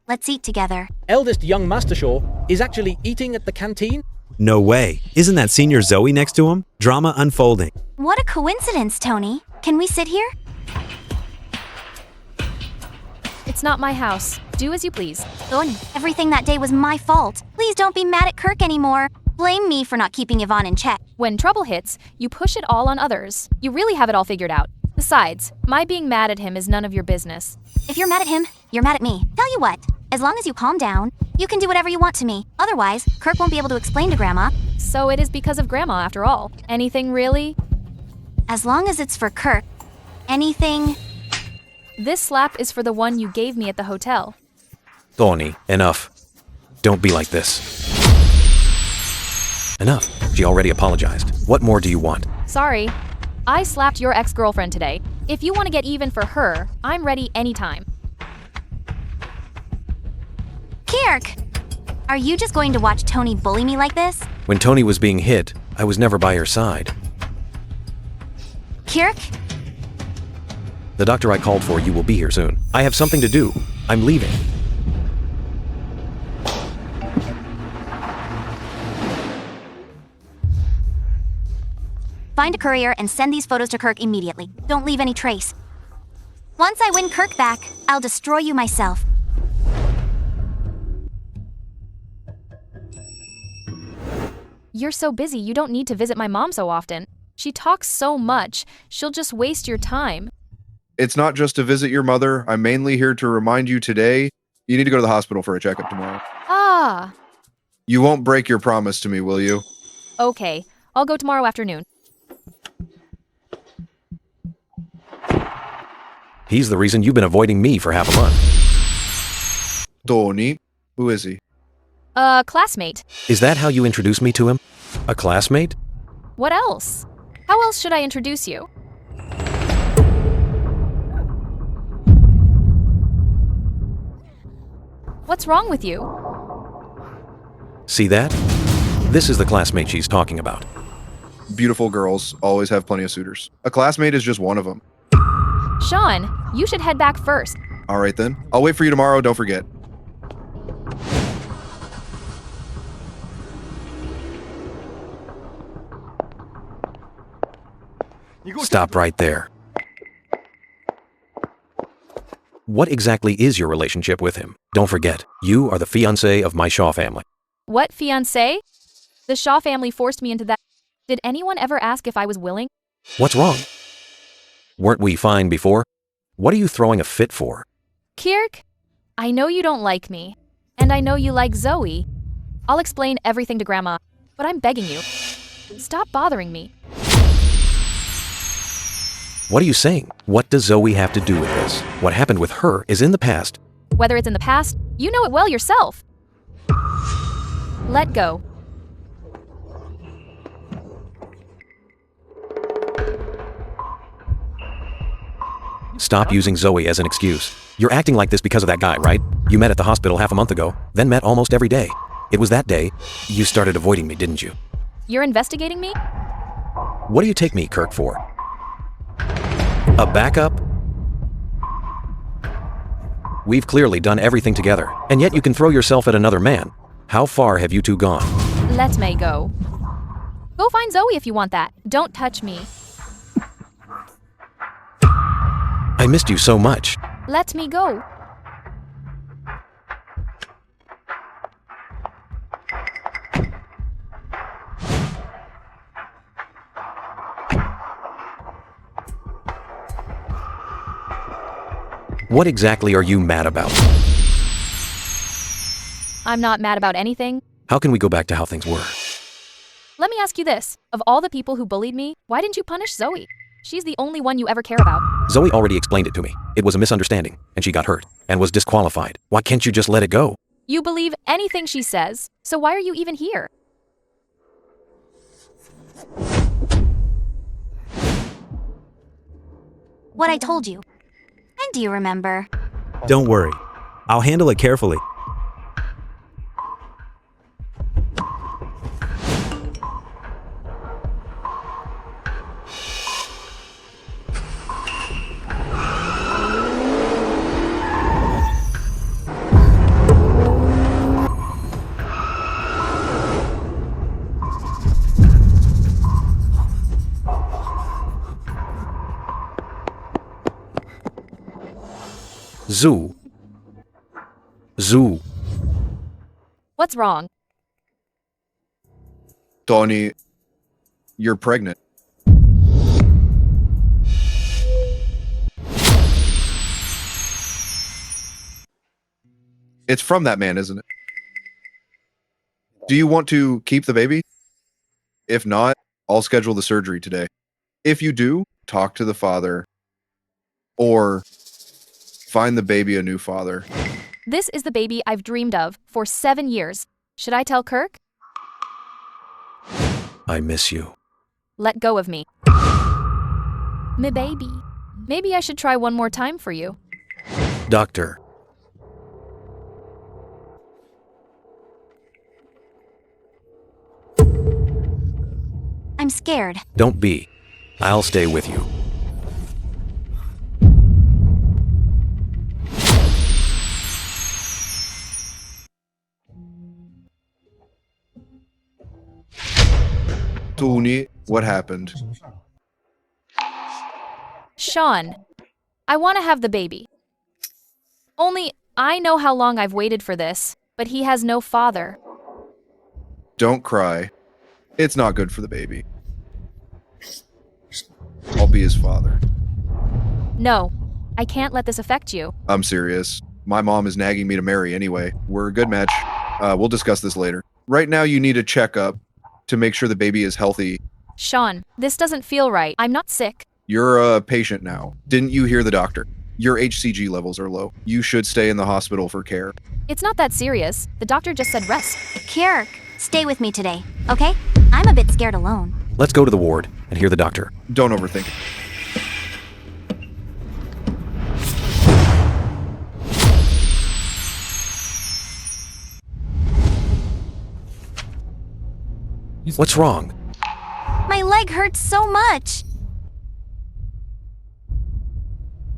Let's eat together. Eldest young Master Shaw is actually eating at the canteen? No way. Isn't that senior Zoe next to him? Drama unfolding. What a coincidence, Tony. Can we sit here? It's not my house. Do as you please. Tony, everything that day was my fault. Please don't be mad at Kirk anymore. Blame me for not keeping Yvonne in check. When trouble hits, you push it all on others. You really have it all figured out. Besides, my being mad at him is none of your business. If you're mad at him, you're mad at me. Tell you what, as long as you calm down, you can do whatever you want to me. Otherwise, Kirk won't be able to explain to Grandma. So it is because of Grandma after all. Anything really? As long as it's for Kirk, Anything? This slap is for the one you gave me at the hotel. Tony, enough. Don't be like this. Enough. She already apologized. What more do you want? Sorry. I slapped your ex-girlfriend today. If you want to get even for her, I'm ready anytime. Kirk! Are you just going to watch Tony bully me like this? When Tony was being hit, I was never by her side. Kirk? The doctor I called for you will be here soon. I have something to do. I'm leaving. Find a courier and send these photos to Kirk immediately. Don't leave any trace. Once I win Kirk back, I'll destroy you myself. You're so busy, you don't need to visit my mom so often. She talks so much, she'll just waste your time. It's not just to visit your mother. I'm mainly here to remind you today, you need to go to the hospital for a checkup tomorrow. Ah, You won't break your promise to me, will you? okay. I'll go tomorrow afternoon. He's the reason you've been avoiding me for half a month. Tony, who is he? Classmate. Is that how you introduce me to him? A classmate? What else? How else should I introduce you? What's wrong with you? See that? This is the classmate she's talking about. Beautiful girls always have plenty of suitors. A classmate is just one of them. Sean, you should head back first. All right then. I'll wait for you tomorrow, don't forget. Stop right there. What exactly is your relationship with him? Don't forget, you are the fiancé of my Shaw family. What, fiancé? The Shaw family forced me into that. Did anyone ever ask if I was willing? What's wrong? Weren't we fine before? What are you throwing a fit for? Kirk, I know you don't like me, and I know you like Zoe. I'll explain everything to Grandma, but I'm begging you. Stop bothering me. What are you saying? What does Zoe have to do with this? What happened with her is in the past. Whether it's in the past, you know it well yourself. Let go. Stop using Zoe as an excuse. You're acting like this because of that guy, right? You met at the hospital half a month ago, then met almost every day. It was that day you started avoiding me, didn't you? You're investigating me? What do you take me, Kirk, for? A backup? We've clearly done everything together, and yet you can throw yourself at another man. How far have you two gone? Let me go. Go find Zoe if you want that. Don't touch me. I missed you so much. Let me go. What exactly are you mad about? I'm not mad about anything. How can we go back to how things were? Let me ask you this. Of all the people who bullied me, why didn't you punish Zoe? She's the only one you ever care about. Zoe already explained it to me. It was a misunderstanding, and she got hurt, and was disqualified. Why can't you just let it go? You believe anything she says, so why are you even here? What I told you. And do you remember? Don't worry. I'll handle it carefully. Zoo. Zoo. What's wrong? Tony, you're pregnant. It's from that man, isn't it? Do you want to keep the baby? If not, I'll schedule the surgery today. If you do, talk to the father or find the baby a new father. This is the baby I've dreamed of for 7 years. Should I tell Kirk? I miss you. Let go of me. Me baby. Maybe I should try one more time for you. Doctor. I'm scared. Don't be. I'll stay with you. Tony, what happened? Sean, I want to have the baby. Only I know how long I've waited for this, but he has no father. Don't cry. It's not good for the baby. I'll be his father. No, I can't let this affect you. I'm serious. My mom is nagging me to marry anyway. We're a good match. We'll discuss this later. Right now you need a checkup to make sure the baby is healthy. Sean, this doesn't feel right. I'm not sick. You're a patient now. Didn't you hear the doctor? Your HCG levels are low. You should stay in the hospital for care. It's not that serious. The doctor just said rest. Kirk, stay with me today, okay? I'm a bit scared alone. Let's go to the ward and hear the doctor. Don't overthink it. What's wrong? My leg hurts so much.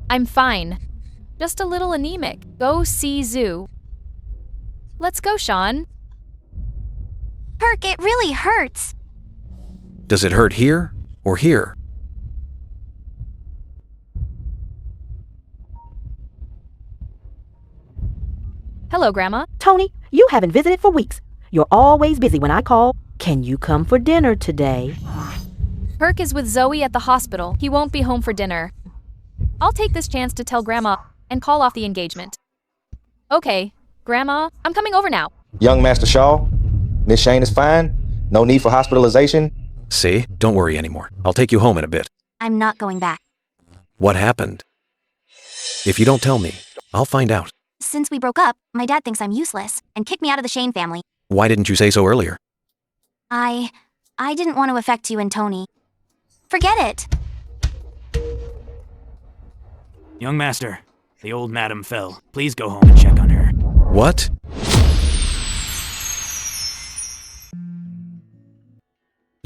I'm fine. Just a little anemic. Go see Zoo. Let's go, Sean. Kirk, it really hurts. Does it hurt here or here? Hello, Grandma. Tony, you haven't visited for weeks. You're always busy when I call. Can you come for dinner today? Kirk is with Zoe at the hospital. He won't be home for dinner. I'll take this chance to tell Grandma and call off the engagement. Okay, Grandma, I'm coming over now. Young Master Shaw, Miss Shane is fine. No need for hospitalization. See? Don't worry anymore. I'll take you home in a bit. I'm not going back. What happened? If you don't tell me, I'll find out. Since we broke up, my dad thinks I'm useless and kicked me out of the Shane family. Why didn't you say so earlier? I didn't want to affect you and Tony. Forget it. Young Master, the old madam fell. Please go home and check on her. What?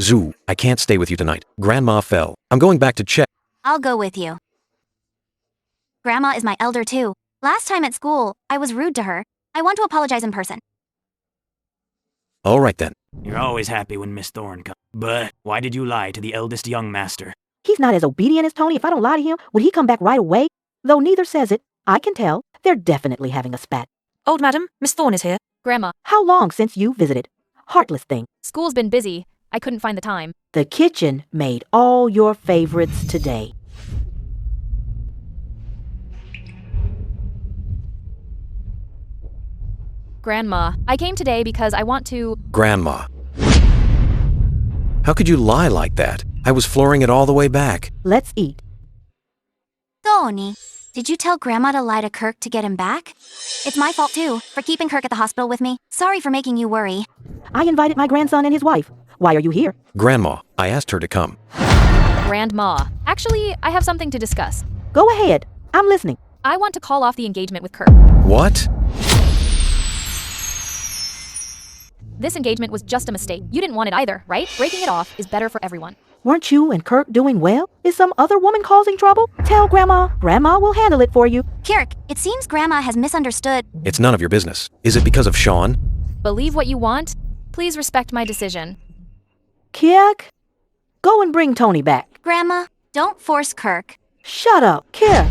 Zoo, I can't stay with you tonight. Grandma fell. I'm going back to check. I'll go with you. Grandma is my elder too. Last time at school, I was rude to her. I want to apologize in person. All right then. You're always happy when Miss Thorne comes. But why did you lie to the eldest young master? He's not as obedient as Tony. If I don't lie to him, would he come back right away? Though neither says it, I can tell they're definitely having a spat. Old madam, Miss Thorne is here. Grandma, How long since you visited? Heartless thing. school's been busy. I couldn't find the time. The kitchen made all your favorites today. Grandma, I came today because I want to... Grandma. How could you lie like that? I was flooring it all the way back. Let's eat. Tony, did you tell Grandma to lie to Kirk to get him back? It's my fault too, for keeping Kirk at the hospital with me. Sorry for making you worry. I invited my grandson and his wife. Why are you here? Grandma, I asked her to come. Grandma. Actually, I have something to discuss. Go ahead. I'm listening. I want to call off the engagement with Kirk. What? This engagement was just a mistake. You didn't want it either, right? Breaking it off is better for everyone. Weren't you and Kirk doing well? Is some other woman causing trouble? Tell Grandma. Grandma will handle it for you. Kirk, it seems Grandma has misunderstood. It's none of your business. Is it because of Sean? Believe what you want. Please respect my decision. Kirk, go and bring Tony back. Grandma, don't force Kirk. Shut up, Kirk.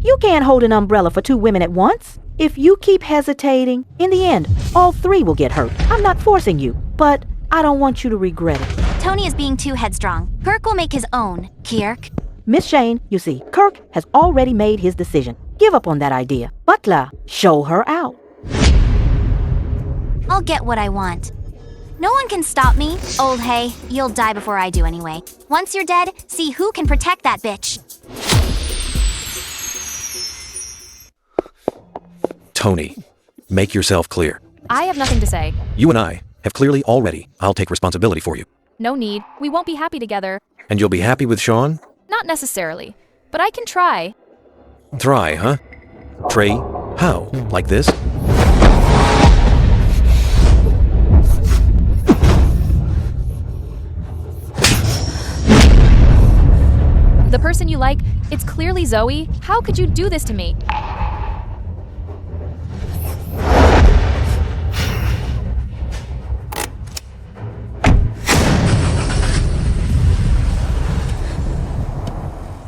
You can't hold an umbrella for two women at once. If you keep hesitating, in the end, all three will get hurt. I'm not forcing you, but I don't want you to regret it. Tony is being too headstrong. Kirk will make his own. Kirk. Miss Shane, you see, Kirk has already made his decision. Give up on that idea. Butler, show her out. I'll get what I want. No one can stop me. Old hay, you'll die before I do anyway. Once you're dead, see who can protect that bitch. Tony, make yourself clear. I have nothing to say. You and I have clearly already. I'll take responsibility for you. No need. We won't be happy together. And you'll be happy with Sean? Not necessarily. But I can try. Try, huh? Trey, how? Like this? The person you like, it's clearly Zoe. How could you do this to me?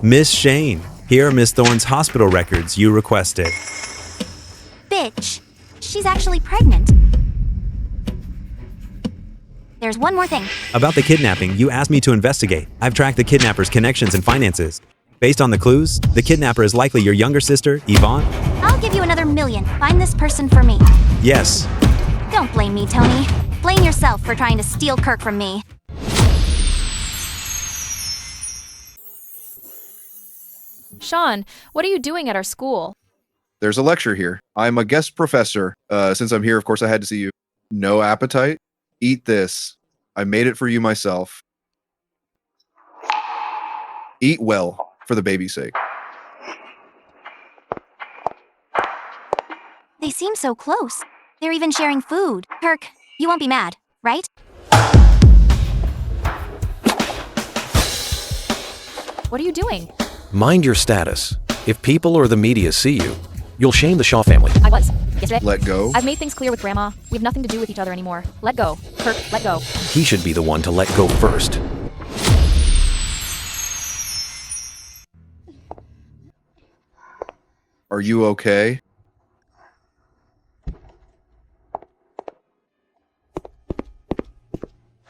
Miss Shane, here are Miss Thorne's hospital records you requested. Bitch. She's actually pregnant. There's one more thing. About the kidnapping, you asked me to investigate. I've tracked the kidnapper's connections and finances. Based on the clues, the kidnapper is likely your younger sister, Yvonne. I'll give you another $1,000,000. Find this person for me. Yes. Don't blame me, Tony. Blame yourself for trying to steal Kirk from me. Sean, what are you doing at our school? There's a lecture here. I'm a guest professor. Since I'm here, of course, I had to see you. No appetite? Eat this. I made it for you myself. Eat well, for the baby's sake. They seem so close. They're even sharing food. Kirk, you won't be mad, right? What are you doing? Mind your status. If people or the media see you, you'll shame the Shaw family. I was. Yesterday. Let go? I've made things clear with Grandma. We have nothing to do with each other anymore. Let go. Kirk, let go. He should be the one to let go first. Are you okay?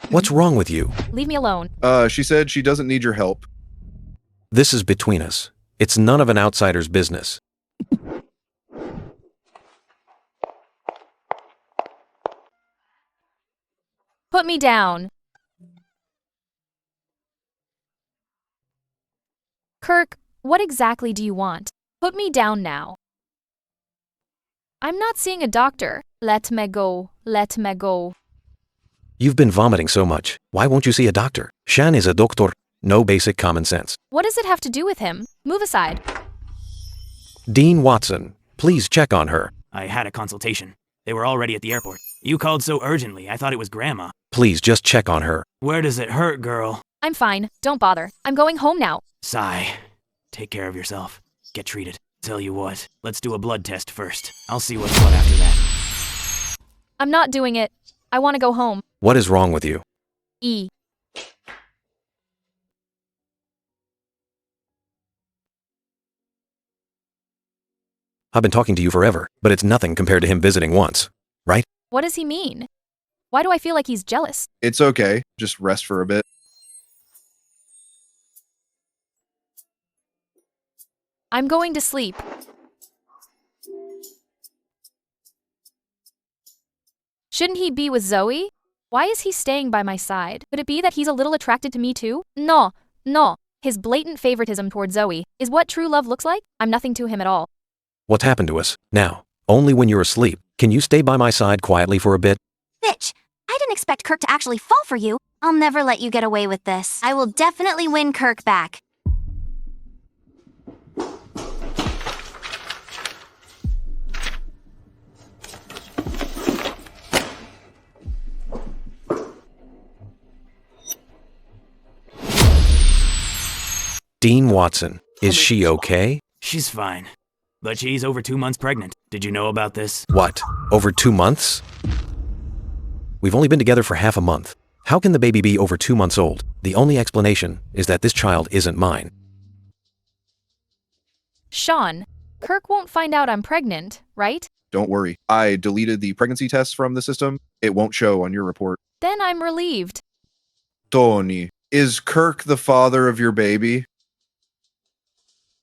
What's wrong with you? Leave me alone. She said she doesn't need your help. This is between us. It's none of an outsider's business. Put me down. Kirk, what exactly do you want? Put me down now. I'm not seeing a doctor. Let me go. Let me go. You've been vomiting so much. Why won't you see a doctor? Shan is a doctor. No basic common sense. What does it have to do with him? Move aside. Dean Watson, please check on her. I had a consultation. They were already at the airport. You called so urgently, I thought it was Grandma. Please just check on her. Where does it hurt, girl? I'm fine. Don't bother. I'm going home now. Sigh. Take care of yourself. Get treated. Tell you what, let's do a blood test first. I'll see what's what after that. I'm not doing it. I want to go home. What is wrong with you? E. I've been talking to you forever, but it's nothing compared to him visiting once, right? What does he mean? Why do I feel like he's jealous? It's okay. Just rest for a bit. I'm going to sleep. Shouldn't he be with Zoe? Why is he staying by my side? Could it be that he's a little attracted to me too? No. His blatant favoritism toward Zoe is what true love looks like. I'm nothing to him at all. What's happened to us? Now, only when you're asleep. Can you stay by my side quietly for a bit? Bitch, I didn't expect Kirk to actually fall for you. I'll never let you get away with this. I will definitely win Kirk back. Dean Watson, is she okay? She's fine. But she's over 2 months pregnant. Did you know about this? What? Over 2 months? We've only been together for half a month. How can the baby be over 2 months old? The only explanation is that this child isn't mine. Sean, Kirk won't find out I'm pregnant, right? Don't worry. I deleted the pregnancy test from the system. It won't show on your report. Then I'm relieved. Tony, is Kirk the father of your baby?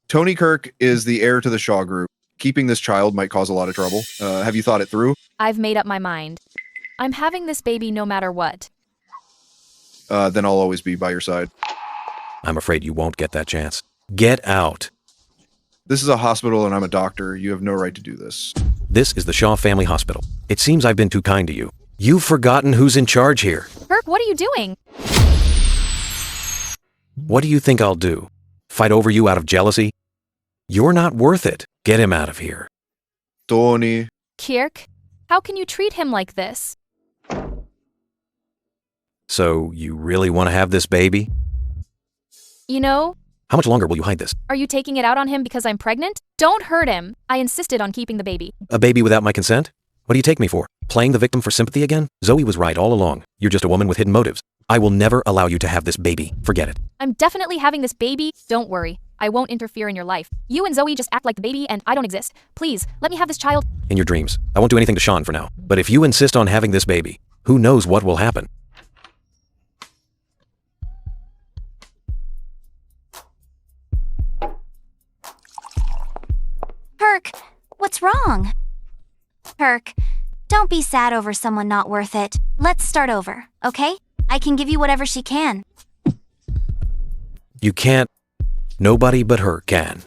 Tony Kirk is the heir to the Shaw Group. Keeping this child might cause a lot of trouble. Have you thought it through? I've made up my mind. I'm having this baby no matter what. Then I'll always be by your side. I'm afraid you won't get that chance. Get out. This is a hospital and I'm a doctor. You have no right to do this. This is the Shaw Family Hospital. It seems I've been too kind to you. You've forgotten who's in charge here. Kirk, what are you doing? What do you think I'll do? Fight over you out of jealousy? You're not worth it. Get him out of here. Tony. Kirk, how can you treat him like this? So, you really want to have this baby? You know, How much longer will you hide this? are you taking it out on him because I'm pregnant? Don't hurt him. I insisted on keeping the baby. A baby without my consent? What do you take me for? Playing the victim for sympathy again? Zoe was right all along. You're just a woman with hidden motives. I will never allow you to have this baby. Forget it. I'm definitely having this baby. Don't worry. I won't interfere in your life. You and Zoe just act like the baby and I don't exist. Please, let me have this child. In your dreams. I won't do anything to Sean for now. But if you insist on having this baby, who knows what will happen? Kirk, what's wrong? Kirk, don't be sad over someone not worth it. Let's start over, okay? I can give you whatever she can. You can't. Nobody but her can.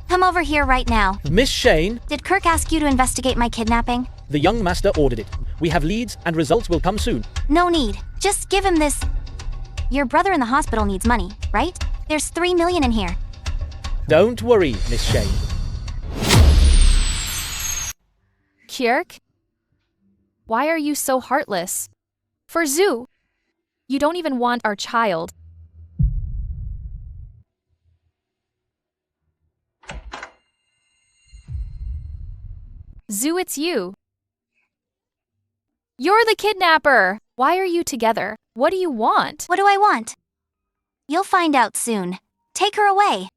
Come over here right now. Miss Shane, Did Kirk ask you to investigate my kidnapping? the young master ordered it. We have leads and results will come soon. No need. Just give him this. Your brother in the hospital needs money, right? There's 3 million in here. Don't worry, Miss Shane. Kirk? Why are you so heartless? For Zoo, you don't even want our child. Zoo, it's you. You're the kidnapper. Why are you together? What do you want? What do I want? You'll find out soon. Take her away.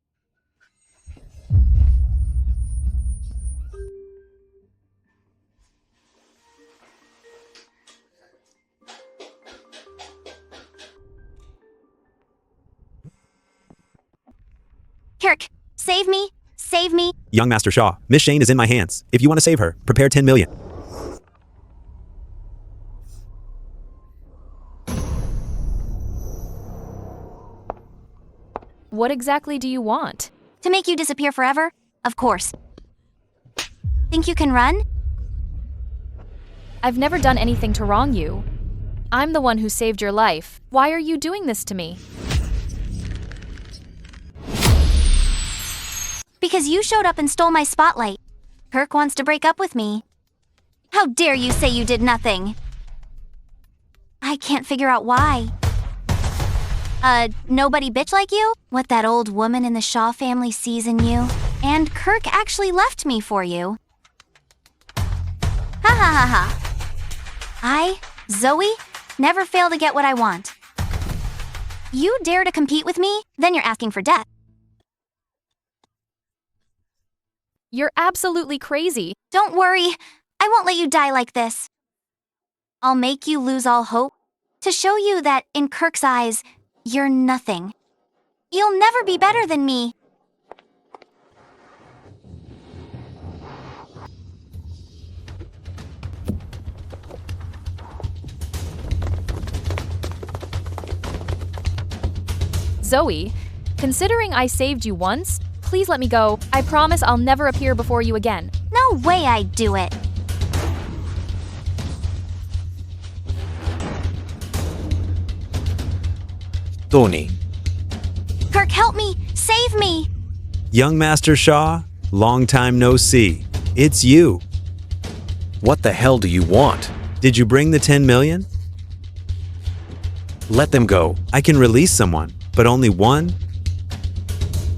Kirk, save me! Save me! Young Master Shaw, Miss Shane is in my hands. If you want to save her, prepare 10 million. What exactly do you want? To make you disappear forever? Of course. Think you can run? I've never done anything to wrong you. I'm the one who saved your life. Why are you doing this to me? Because you showed up and stole my spotlight. Kirk wants to break up with me. How dare you say you did nothing? I can't figure out why. Nobody bitch like you? What that old woman in the Shaw family sees in you? And Kirk actually left me for you. Ha ha ha ha. I, Zoe, never fail to get what I want. You dare to compete with me? Then you're asking for death. You're absolutely crazy. Don't worry, I won't let you die like this. I'll make you lose all hope to show you that in Kirk's eyes, you're nothing. You'll never be better than me. Zoe, considering I saved you once, please let me go. I promise I'll never appear before you again. No way I'd do it. Tony. Kirk, help me! Save me! Young Master Shaw, long time no see. It's you. What the hell do you want? Did you bring the 10 million? Let them go. I can release someone, but only one.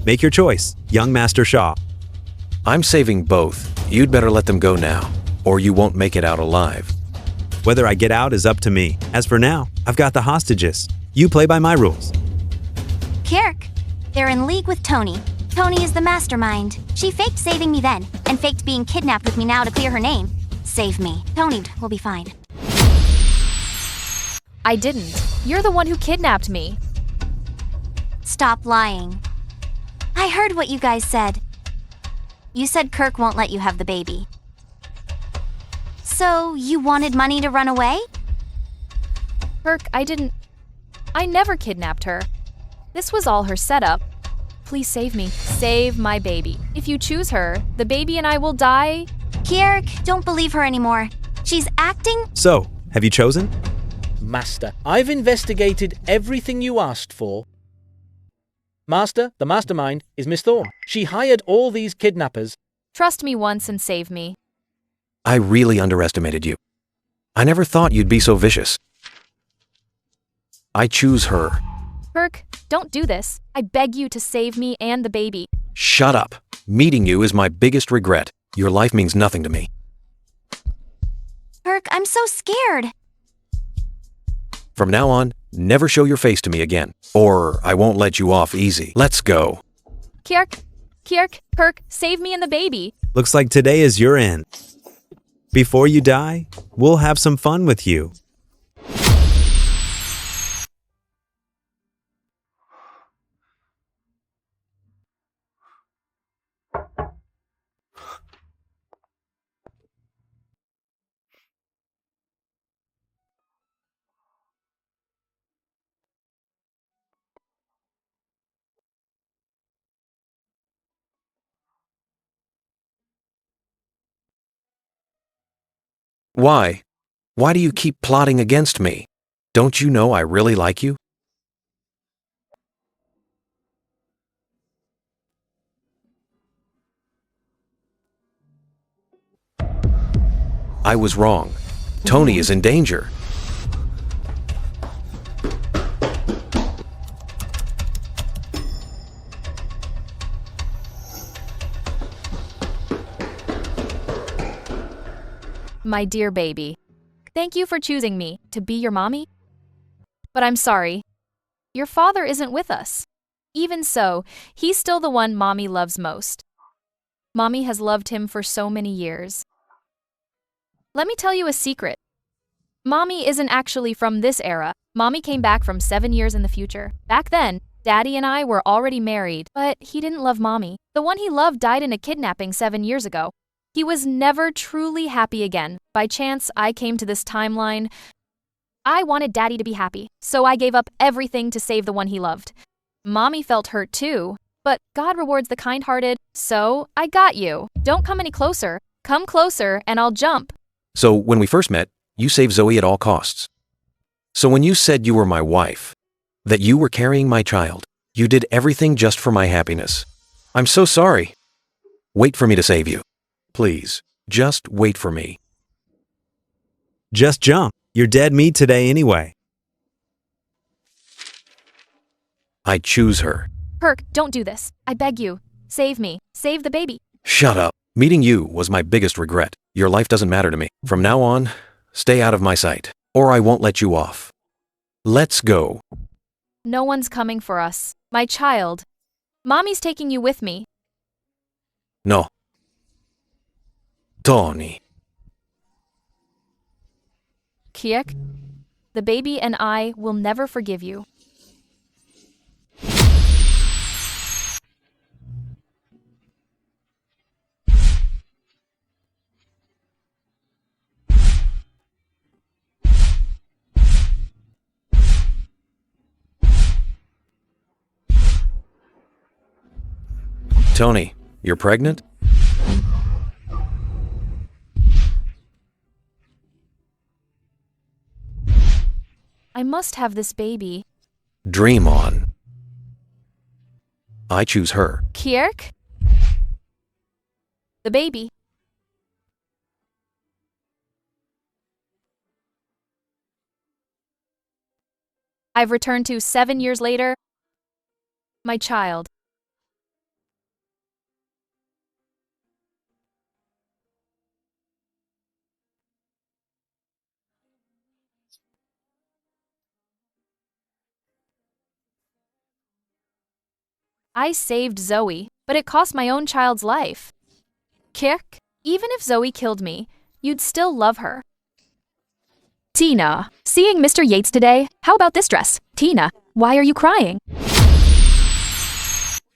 Make your choice, Young Master Shaw. I'm saving both. You'd better let them go now, or you won't make it out alive. Whether I get out is up to me. As for now, I've got the hostages. You play by my rules. Kirk, they're in league with Tony. Tony is the mastermind. She faked saving me then, and faked being kidnapped with me now to clear her name. Save me. Tony will be fine. I didn't. You're the one who kidnapped me. Stop lying. I heard what you guys said. You said Kirk won't let you have the baby. So, you wanted money to run away? Kirk, I didn't... I never kidnapped her. This was all her setup. Please save me. Save my baby. If you choose her, the baby and I will die. Kierik, don't believe her anymore. She's acting. So, have you chosen? Master, I've investigated everything you asked for. Master, the mastermind, is Miss Thorne. She hired all these kidnappers. Trust me once and save me. I really underestimated you. I never thought you'd be so vicious. I choose her. Kirk, don't do this. I beg you to save me and the baby. Shut up. Meeting you is my biggest regret. Your life means nothing to me. Kirk, I'm so scared. From now on, never show your face to me again, or I won't let you off easy. Let's go. Kirk, Kirk, save me and the baby. Looks like today is your end. Before you die, we'll have some fun with you. Why? Why do you keep plotting against me? Don't you know I really like you? I was wrong. Tony is in danger. My dear baby, thank you for choosing me to be your mommy. But I'm sorry, your father isn't with us. Even so, he's still the one mommy loves most. Mommy has loved him for so many years. Let me tell you a secret. Mommy isn't actually from this era. Mommy came back from 7 years in the future. Back then, Daddy and I were already married, but he didn't love Mommy. The one he loved died in a kidnapping 7 years ago. He was never truly happy again. By chance, I came to this timeline. I wanted Daddy to be happy, so I gave up everything to save the one he loved. Mommy felt hurt too, but God rewards the kind-hearted, so I got you. Don't come any closer. Come closer and I'll jump. So when we first met, you saved Zoe at all costs. So when you said you were my wife, that you were carrying my child, you did everything just for my happiness. I'm so sorry. Wait for me to save you. Please, just wait for me. Just jump. You're dead meat today anyway. I choose her. Kirk, don't do this. I beg you. Save me. Save the baby. Shut up. Meeting you was my biggest regret. Your life doesn't matter to me. From now on, stay out of my sight, or I won't let you off. Let's go. No one's coming for us. My child. Mommy's taking you with me. No. Tony. Kiek, the baby and I will never forgive you. Tony, you're pregnant? I must have this baby. Dream on. I choose her. Kierk? The baby. I've returned to 7 years later. My child. I saved Zoe, but it cost my own child's life. Kirk, even if Zoe killed me, you'd still love her. Tina, seeing Mr. Yates today, how about this dress? Tina, why are you crying?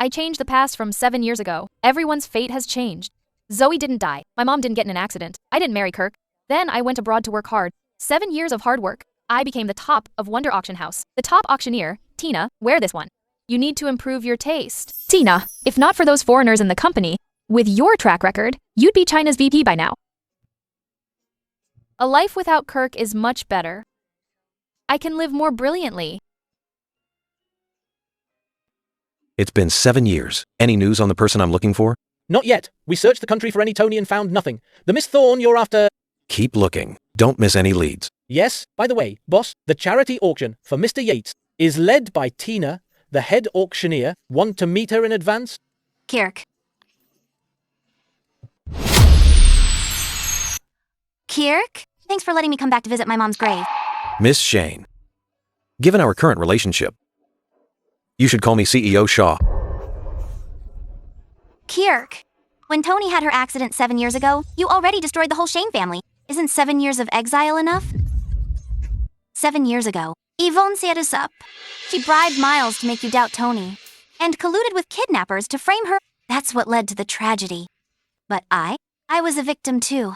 I changed the past from 7 years ago. Everyone's fate has changed. Zoe didn't die. My mom didn't get in an accident. I didn't marry Kirk. Then I went abroad to work hard. 7 years of hard work. I became the top of Wonder Auction House. The top auctioneer, Tina, wear this one. You need to improve your taste. Tina, if not for those foreigners in the company, with your track record, you'd be China's VP by now. A life without Kirk is much better. I can live more brilliantly. It's been 7 years. Any news on the person I'm looking for? Not yet. We searched the country for any Tony and found nothing. The Miss Thorne you're after... Keep looking. Don't miss any leads. Yes, by the way, boss, the charity auction for Mr. Yates is led by Tina, the head auctioneer. Want to meet her in advance? Kirk. Kirk? Thanks for letting me come back to visit my mom's grave. Miss Shane. Given our current relationship, you should call me CEO Shaw. Kirk. When Tony had her accident 7 years ago, you already destroyed the whole Shane family. Isn't 7 years of exile enough? 7 years ago, Yvonne set us up. She bribed Miles to make you doubt Tony, and colluded with kidnappers to frame her. That's what led to the tragedy. But I was a victim too.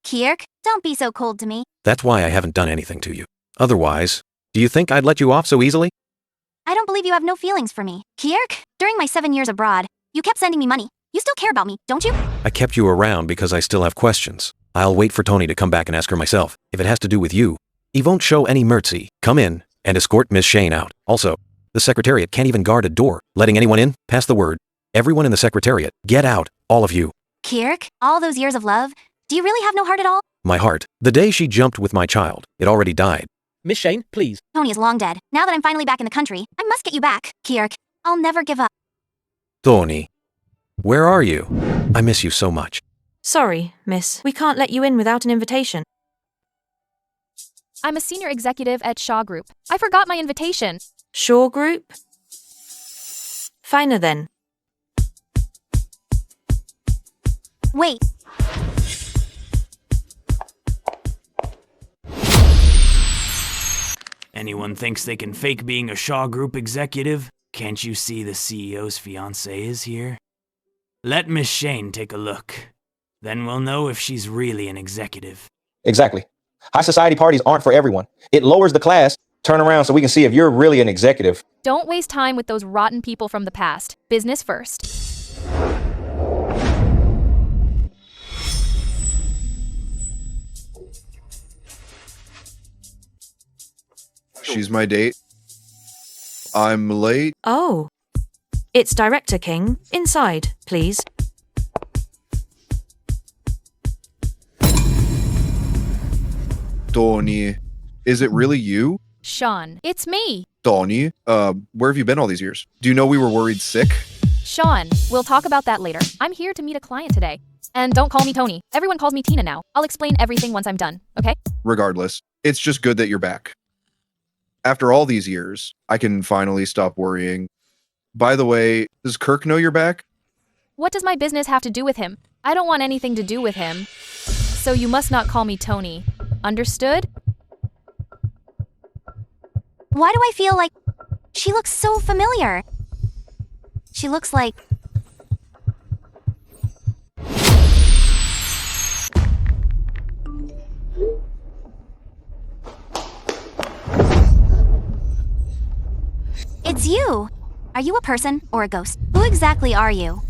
Kirk, don't be so cold to me. That's why I haven't done anything to you. Otherwise, do you think I'd let you off so easily? I don't believe you have no feelings for me. Kirk, during my 7 years abroad, you kept sending me money. You still care about me, don't you? I kept you around because I still have questions. I'll wait for Tony to come back and ask her myself. If it has to do with you, he won't show any mercy. Come in and escort Miss Shane out. Also, the Secretariat can't even guard a door. Letting anyone in? Pass the word. Everyone in the Secretariat, get out. All of you. Kirk, all those years of love, do you really have no heart at all? My heart. The day she jumped with my child, it already died. Miss Shane, please. Tony is long dead. Now that I'm finally back in the country, I must get you back. Kirk, I'll never give up. Tony, where are you? I miss you so much. Sorry, miss. We can't let you in without an invitation. I'm a senior executive at Shaw Group. I forgot my invitation. Shaw Group? Finer then. Wait. Anyone thinks they can fake being a Shaw Group executive? Can't you see the CEO's fiancée is here? Let Miss Shane take a look. Then we'll know if she's really an executive. Exactly. High society parties aren't for everyone. It lowers the class. Turn around so we can see if you're really an executive. Don't waste time with those rotten people from the past. Business first. She's my date. I'm late. Oh. It's Director King. Inside, please. Tony, is it really you? Sean, it's me. Tony, where have you been all these years? Do you know we were worried sick? Sean, we'll talk about that later. I'm here to meet a client today. And don't call me Tony. Everyone calls me Tina now. I'll explain everything once I'm done, okay? Regardless, it's just good that you're back. After all these years, I can finally stop worrying. By the way, does Kirk know you're back? What does my business have to do with him? I don't want anything to do with him. So you must not call me Tony. Understood? Why do I feel like she looks so familiar? She looks like... It's you! Are you a person or a ghost? Who exactly are you?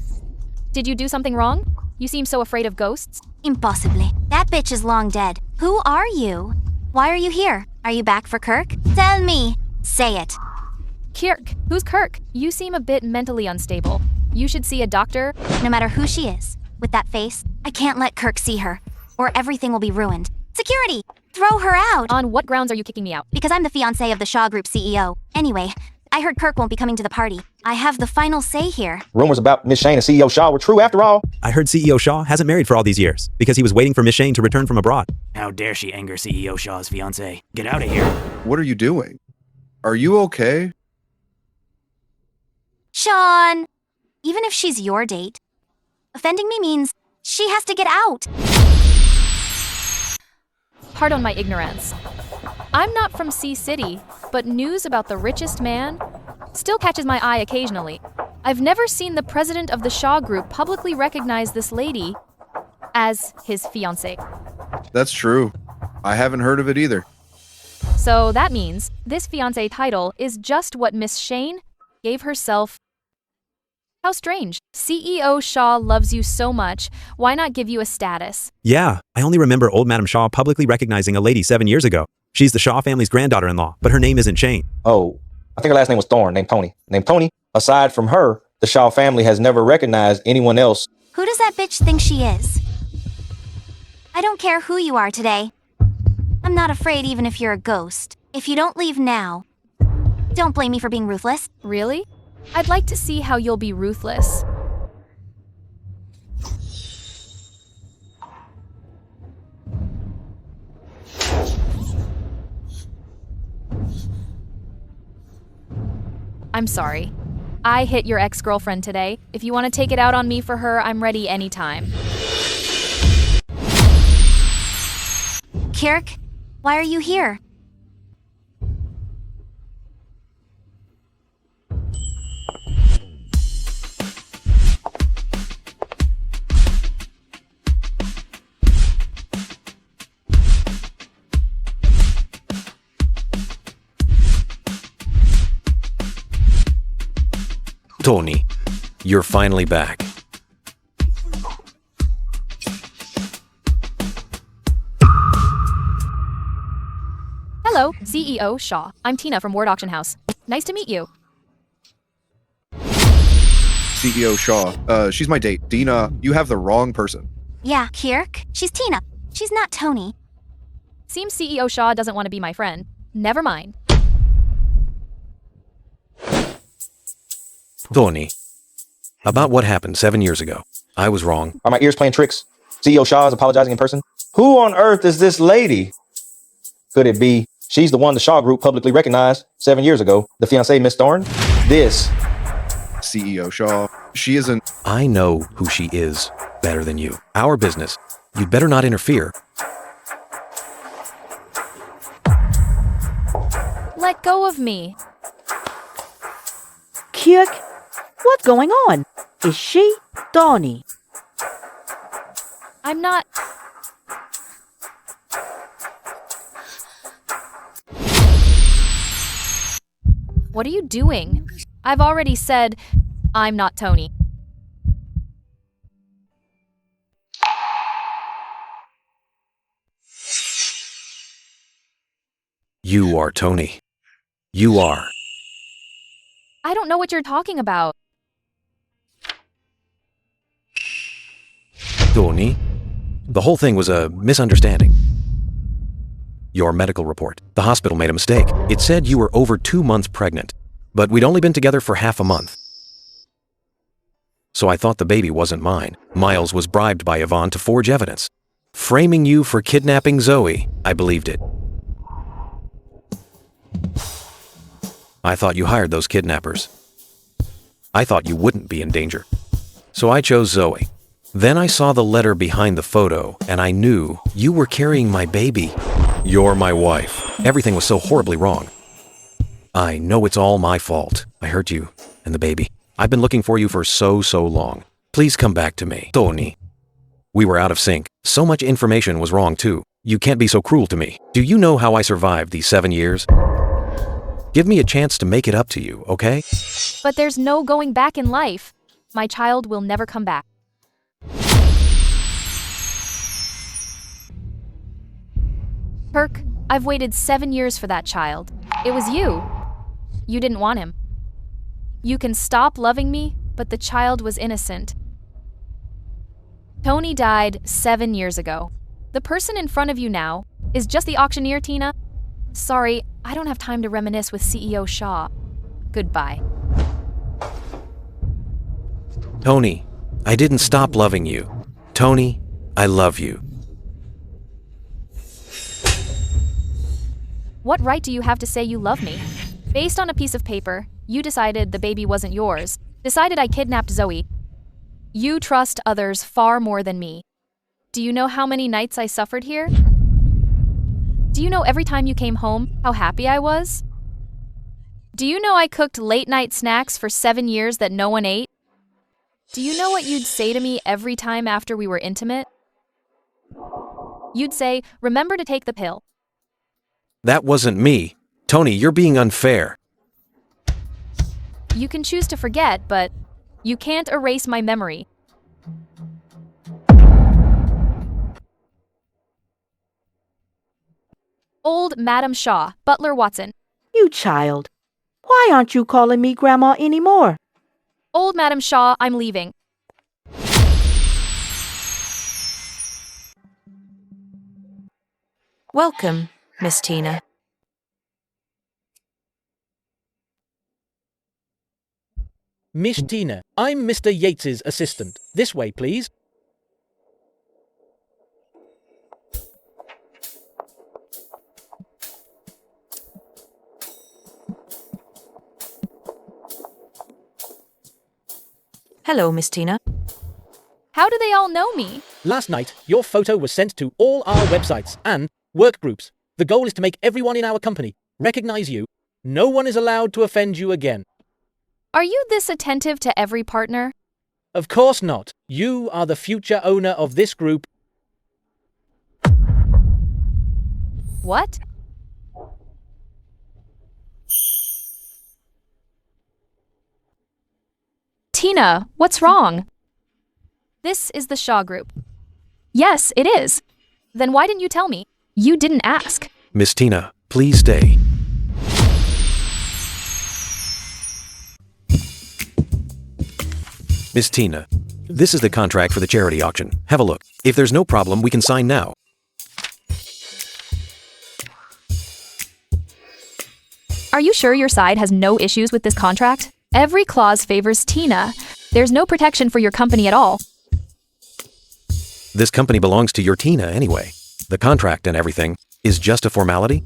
Did you do something wrong? You seem so afraid of ghosts. Impossibly. That bitch is long dead. Who are you? Why are you here? Are you back for Kirk? Tell me! Say it. Kirk. Who's Kirk? You seem a bit mentally unstable. You should see a doctor. No matter who she is, with that face, I can't let Kirk see her, or everything will be ruined. Security! Throw her out! On what grounds are you kicking me out? Because I'm the fiancé of the Shaw Group CEO. Anyway, I heard Kirk won't be coming to the party. I have the final say here. Rumors about Miss Shane and CEO Shaw were true after all. I heard CEO Shaw hasn't married for all these years because he was waiting for Miss Shane to return from abroad. How dare she anger CEO Shaw's fiancée? Get out of here. What are you doing? Are you okay? Sean! Even if she's your date, offending me means she has to get out. Pardon my ignorance. I'm not from Sea City, but news about the richest man still catches my eye occasionally. I've never seen the president of the Shaw Group publicly recognize this lady as his fiancée. That's true. I haven't heard of it either. So that means this fiancé title is just what Miss Shane gave herself. How strange. CEO Shaw loves you so much. Why not give you a status? Yeah, I only remember old Madam Shaw publicly recognizing a lady 7 years ago. She's the Shaw family's granddaughter-in-law, but her name isn't Shane. Oh, I think her last name was Thorne, named Tony. Aside from her, the Shaw family has never recognized anyone else. Who does that bitch think she is? I don't care who you are today. I'm not afraid even if you're a ghost. If you don't leave now, don't blame me for being ruthless. Really? I'd like to see how you'll be ruthless. I'm sorry. I hit your ex-girlfriend today. If you want to take it out on me for her, I'm ready anytime. Kirk, why are you here? Tony, you're finally back. Hello, CEO Shaw. I'm Tina from Ward Auction House. Nice to meet you. CEO Shaw. She's my date. Dina, you have the wrong person. Yeah, Kirk. She's Tina. She's not Tony. Seems CEO Shaw doesn't want to be my friend. Never mind. Tony, about what happened 7 years ago. I was wrong. Are my ears playing tricks? CEO Shaw is apologizing in person? Who on earth is this lady? Could it be she's the one the Shaw group publicly recognized 7 years ago? The fiancée, Miss Thorne? This. CEO Shaw. She isn't. I know who she is better than you. Our business. You'd better not interfere. Let go of me. Kirk, what's going on? Is she Donnie? I'm not... What are you doing? I've already said, I'm not Tony. You are Tony. You are. I don't know what you're talking about. Tony, the whole thing was a misunderstanding. Your medical report. The hospital made a mistake. It said you were over 2 months pregnant, but we'd only been together for half a month. So I thought the baby wasn't mine. Miles was bribed by Yvonne to forge evidence. Framing you for kidnapping Zoe, I believed it. I thought you hired those kidnappers. I thought you wouldn't be in danger. So I chose Zoe. Then I saw the letter behind the photo, and I knew you were carrying my baby. You're my wife. Everything was so horribly wrong. I know it's all my fault. I hurt you and the baby. I've been looking for you for so long. Please come back to me, Tony. We were out of sync. So much information was wrong too. You can't be so cruel to me. Do you know how I survived these 7 years? Give me a chance to make it up to you, okay? But there's no going back in life. My child will never come back. Kirk, I've waited 7 years for that child. It was you. You didn't want him. You can stop loving me, but the child was innocent. Tony died 7 years ago. The person in front of you now is just the auctioneer, Tina. Sorry, I don't have time to reminisce with CEO Shaw. Goodbye. Tony, I didn't stop loving you. Tony, I love you. What right do you have to say you love me? Based on a piece of paper, you decided the baby wasn't yours, decided I kidnapped Zoe. You trust others far more than me. Do you know how many nights I suffered here? Do you know every time you came home, how happy I was? Do you know I cooked late-night snacks for 7 years that no one ate? Do you know what you'd say to me every time after we were intimate? You'd say, remember to take the pill. That wasn't me. Tony, you're being unfair. You can choose to forget, but you can't erase my memory. Old Madam Shaw, Butler Watson. You child. Why aren't you calling me Grandma anymore? Old Madam Shaw, I'm leaving. Welcome, Miss Tina. Miss Tina, I'm Mr. Yates's assistant. This way, please. Hello, Miss Tina. How do they all know me? Last night, your photo was sent to all our websites and work groups. The goal is to make everyone in our company recognize you. No one is allowed to offend you again. Are you this attentive to every partner? Of course not. You are the future owner of this group. What? Tina, what's wrong? This is the Shaw Group. Yes, it is. Then why didn't you tell me? You didn't ask. Miss Tina, please stay. Miss Tina, this is the contract for the charity auction. Have a look. If there's no problem, we can sign now. Are you sure your side has no issues with this contract? Every clause favors Tina. There's no protection for your company at all. This company belongs to your Tina anyway. The contract and everything is just a formality.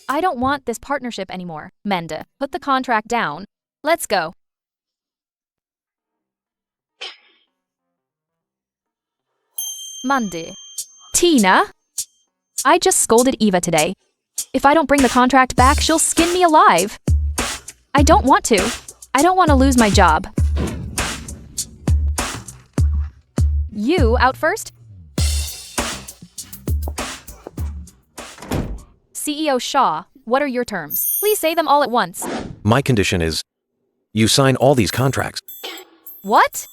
I don't want this partnership anymore. Mende, put the contract down. Let's go. Monday. Tina? I just scolded Eva today. If I don't bring the contract back, she'll skin me alive. I don't want to. I don't want to lose my job. You out first? CEO Shaw, what are your terms? Please say them all at once. My condition is you sign all these contracts. What?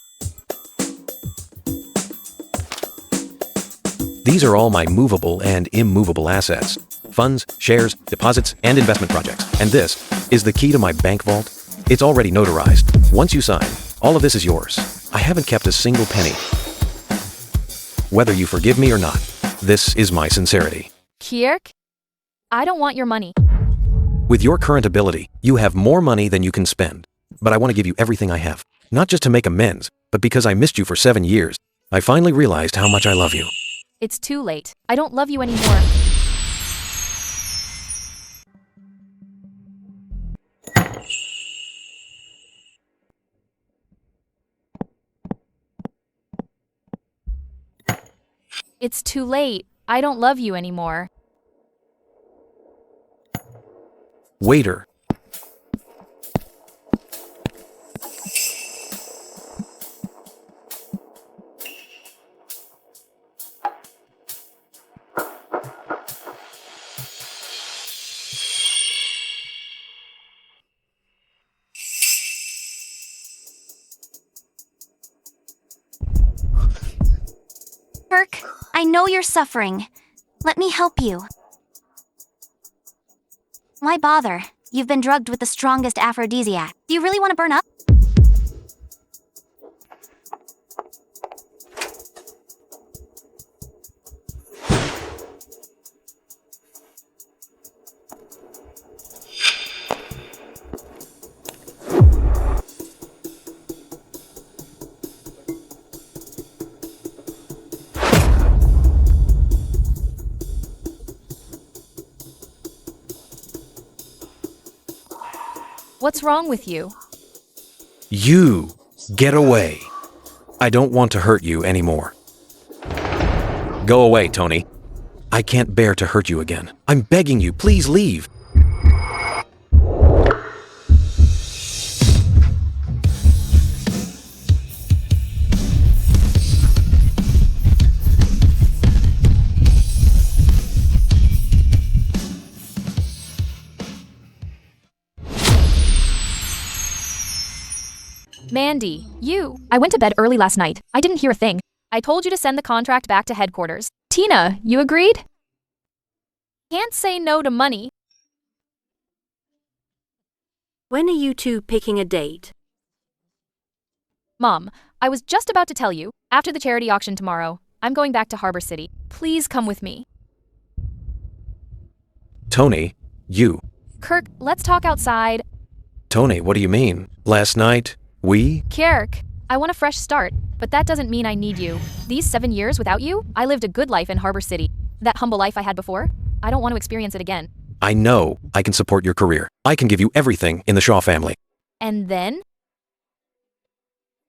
These are all my movable and immovable assets. Funds, shares, deposits, and investment projects. And this is the key to my bank vault. It's already notarized. Once you sign, all of this is yours. I haven't kept a single penny. Whether you forgive me or not, this is my sincerity. Kirk? I don't want your money. With your current ability, you have more money than you can spend. But I want to give you everything I have. Not just to make amends, but because I missed you for 7 years. I finally realized how much I love you. It's too late. I don't love you anymore. It's too late. I don't love you anymore. Waiter. Kirk, I know you're suffering. Let me help you. Why bother? You've been drugged with the strongest aphrodisiac. Do you really want to burn up? What's wrong with you? You get away. I don't want to hurt you anymore. Go away, Tony. I can't bear to hurt you again. I'm begging you, please leave. Mandy, you. I went to bed early last night. I didn't hear a thing. I told you to send the contract back to headquarters. Tina, you agreed? Can't say no to money. When are you two picking a date? Mom, I was just about to tell you, after the charity auction tomorrow, I'm going back to Harbor City. Please come with me. Tony, you. Kirk, let's talk outside. Tony, what do you mean? Last night, we? Kirk, I want a fresh start, but that doesn't mean I need you. These 7 years without you, I lived a good life in Harbor City. That humble life I had before, I don't want to experience it again. I know I can support your career. I can give you everything in the Shaw family. And then?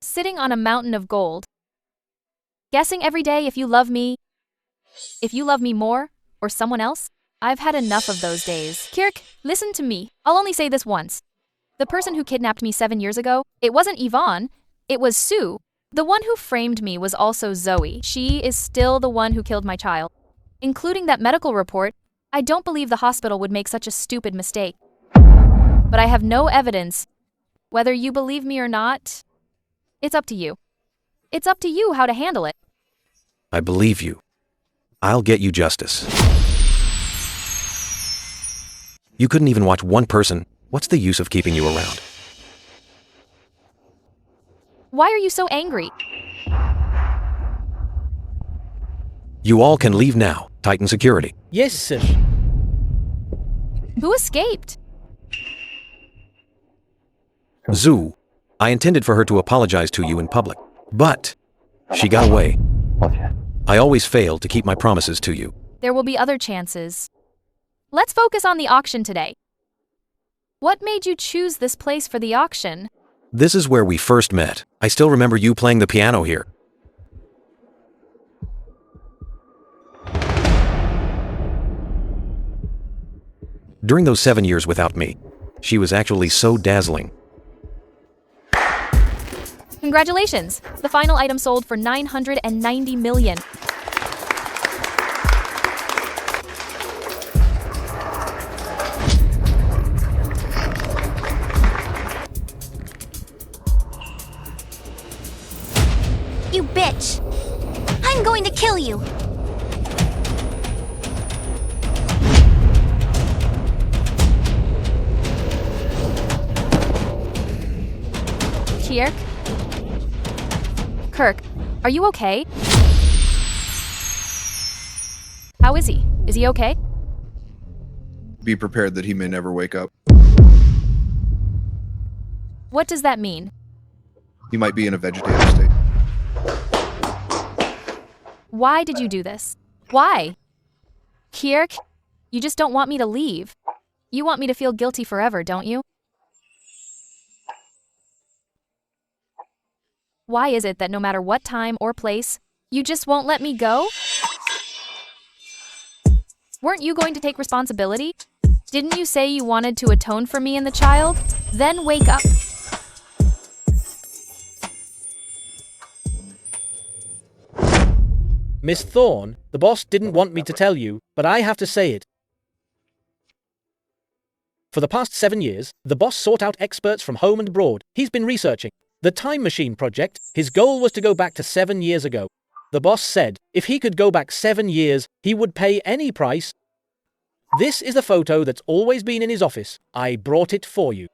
Sitting on a mountain of gold. Guessing every day if you love me more, or someone else? I've had enough of those days. Kirk, listen to me. I'll only say this once. The person who kidnapped me 7 years ago, it wasn't Yvonne, it was Sue. The one who framed me was also Zoe. She is still the one who killed my child. Including that medical report, I don't believe the hospital would make such a stupid mistake. But I have no evidence. Whether you believe me or not, it's up to you. It's up to you how to handle it. I believe you. I'll get you justice. You couldn't even watch one person. What's the use of keeping you around? Why are you so angry? You all can leave now. Titan security. Yes, sir. Who escaped? Zoo. I intended for her to apologize to you in public, but she got away. I always fail to keep my promises to you. There will be other chances. Let's focus on the auction today. What made you choose this place for the auction? This is where we first met. I still remember you playing the piano here. During those 7 years without me, she was actually so dazzling. Congratulations! The final item sold for $990 million. You bitch! I'm going to kill you! Kirk? Kirk, are you okay? How is he? Is he okay? Be prepared that he may never wake up. What does that mean? He might be in a vegetative state. Why did you do this? Why? Kirk, you just don't want me to leave. You want me to feel guilty forever, don't you? Why is it that no matter what time or place, you just won't let me go? Weren't you going to take responsibility? Didn't you say you wanted to atone for me and the child? Then wake up. Miss Thorne, the boss didn't want me to tell you, but I have to say it. For the past 7 years, the boss sought out experts from home and abroad. He's been researching the Time Machine project. His goal was to go back to 7 years ago. The boss said if he could go back 7 years, he would pay any price. This is the photo that's always been in his office. I brought it for you.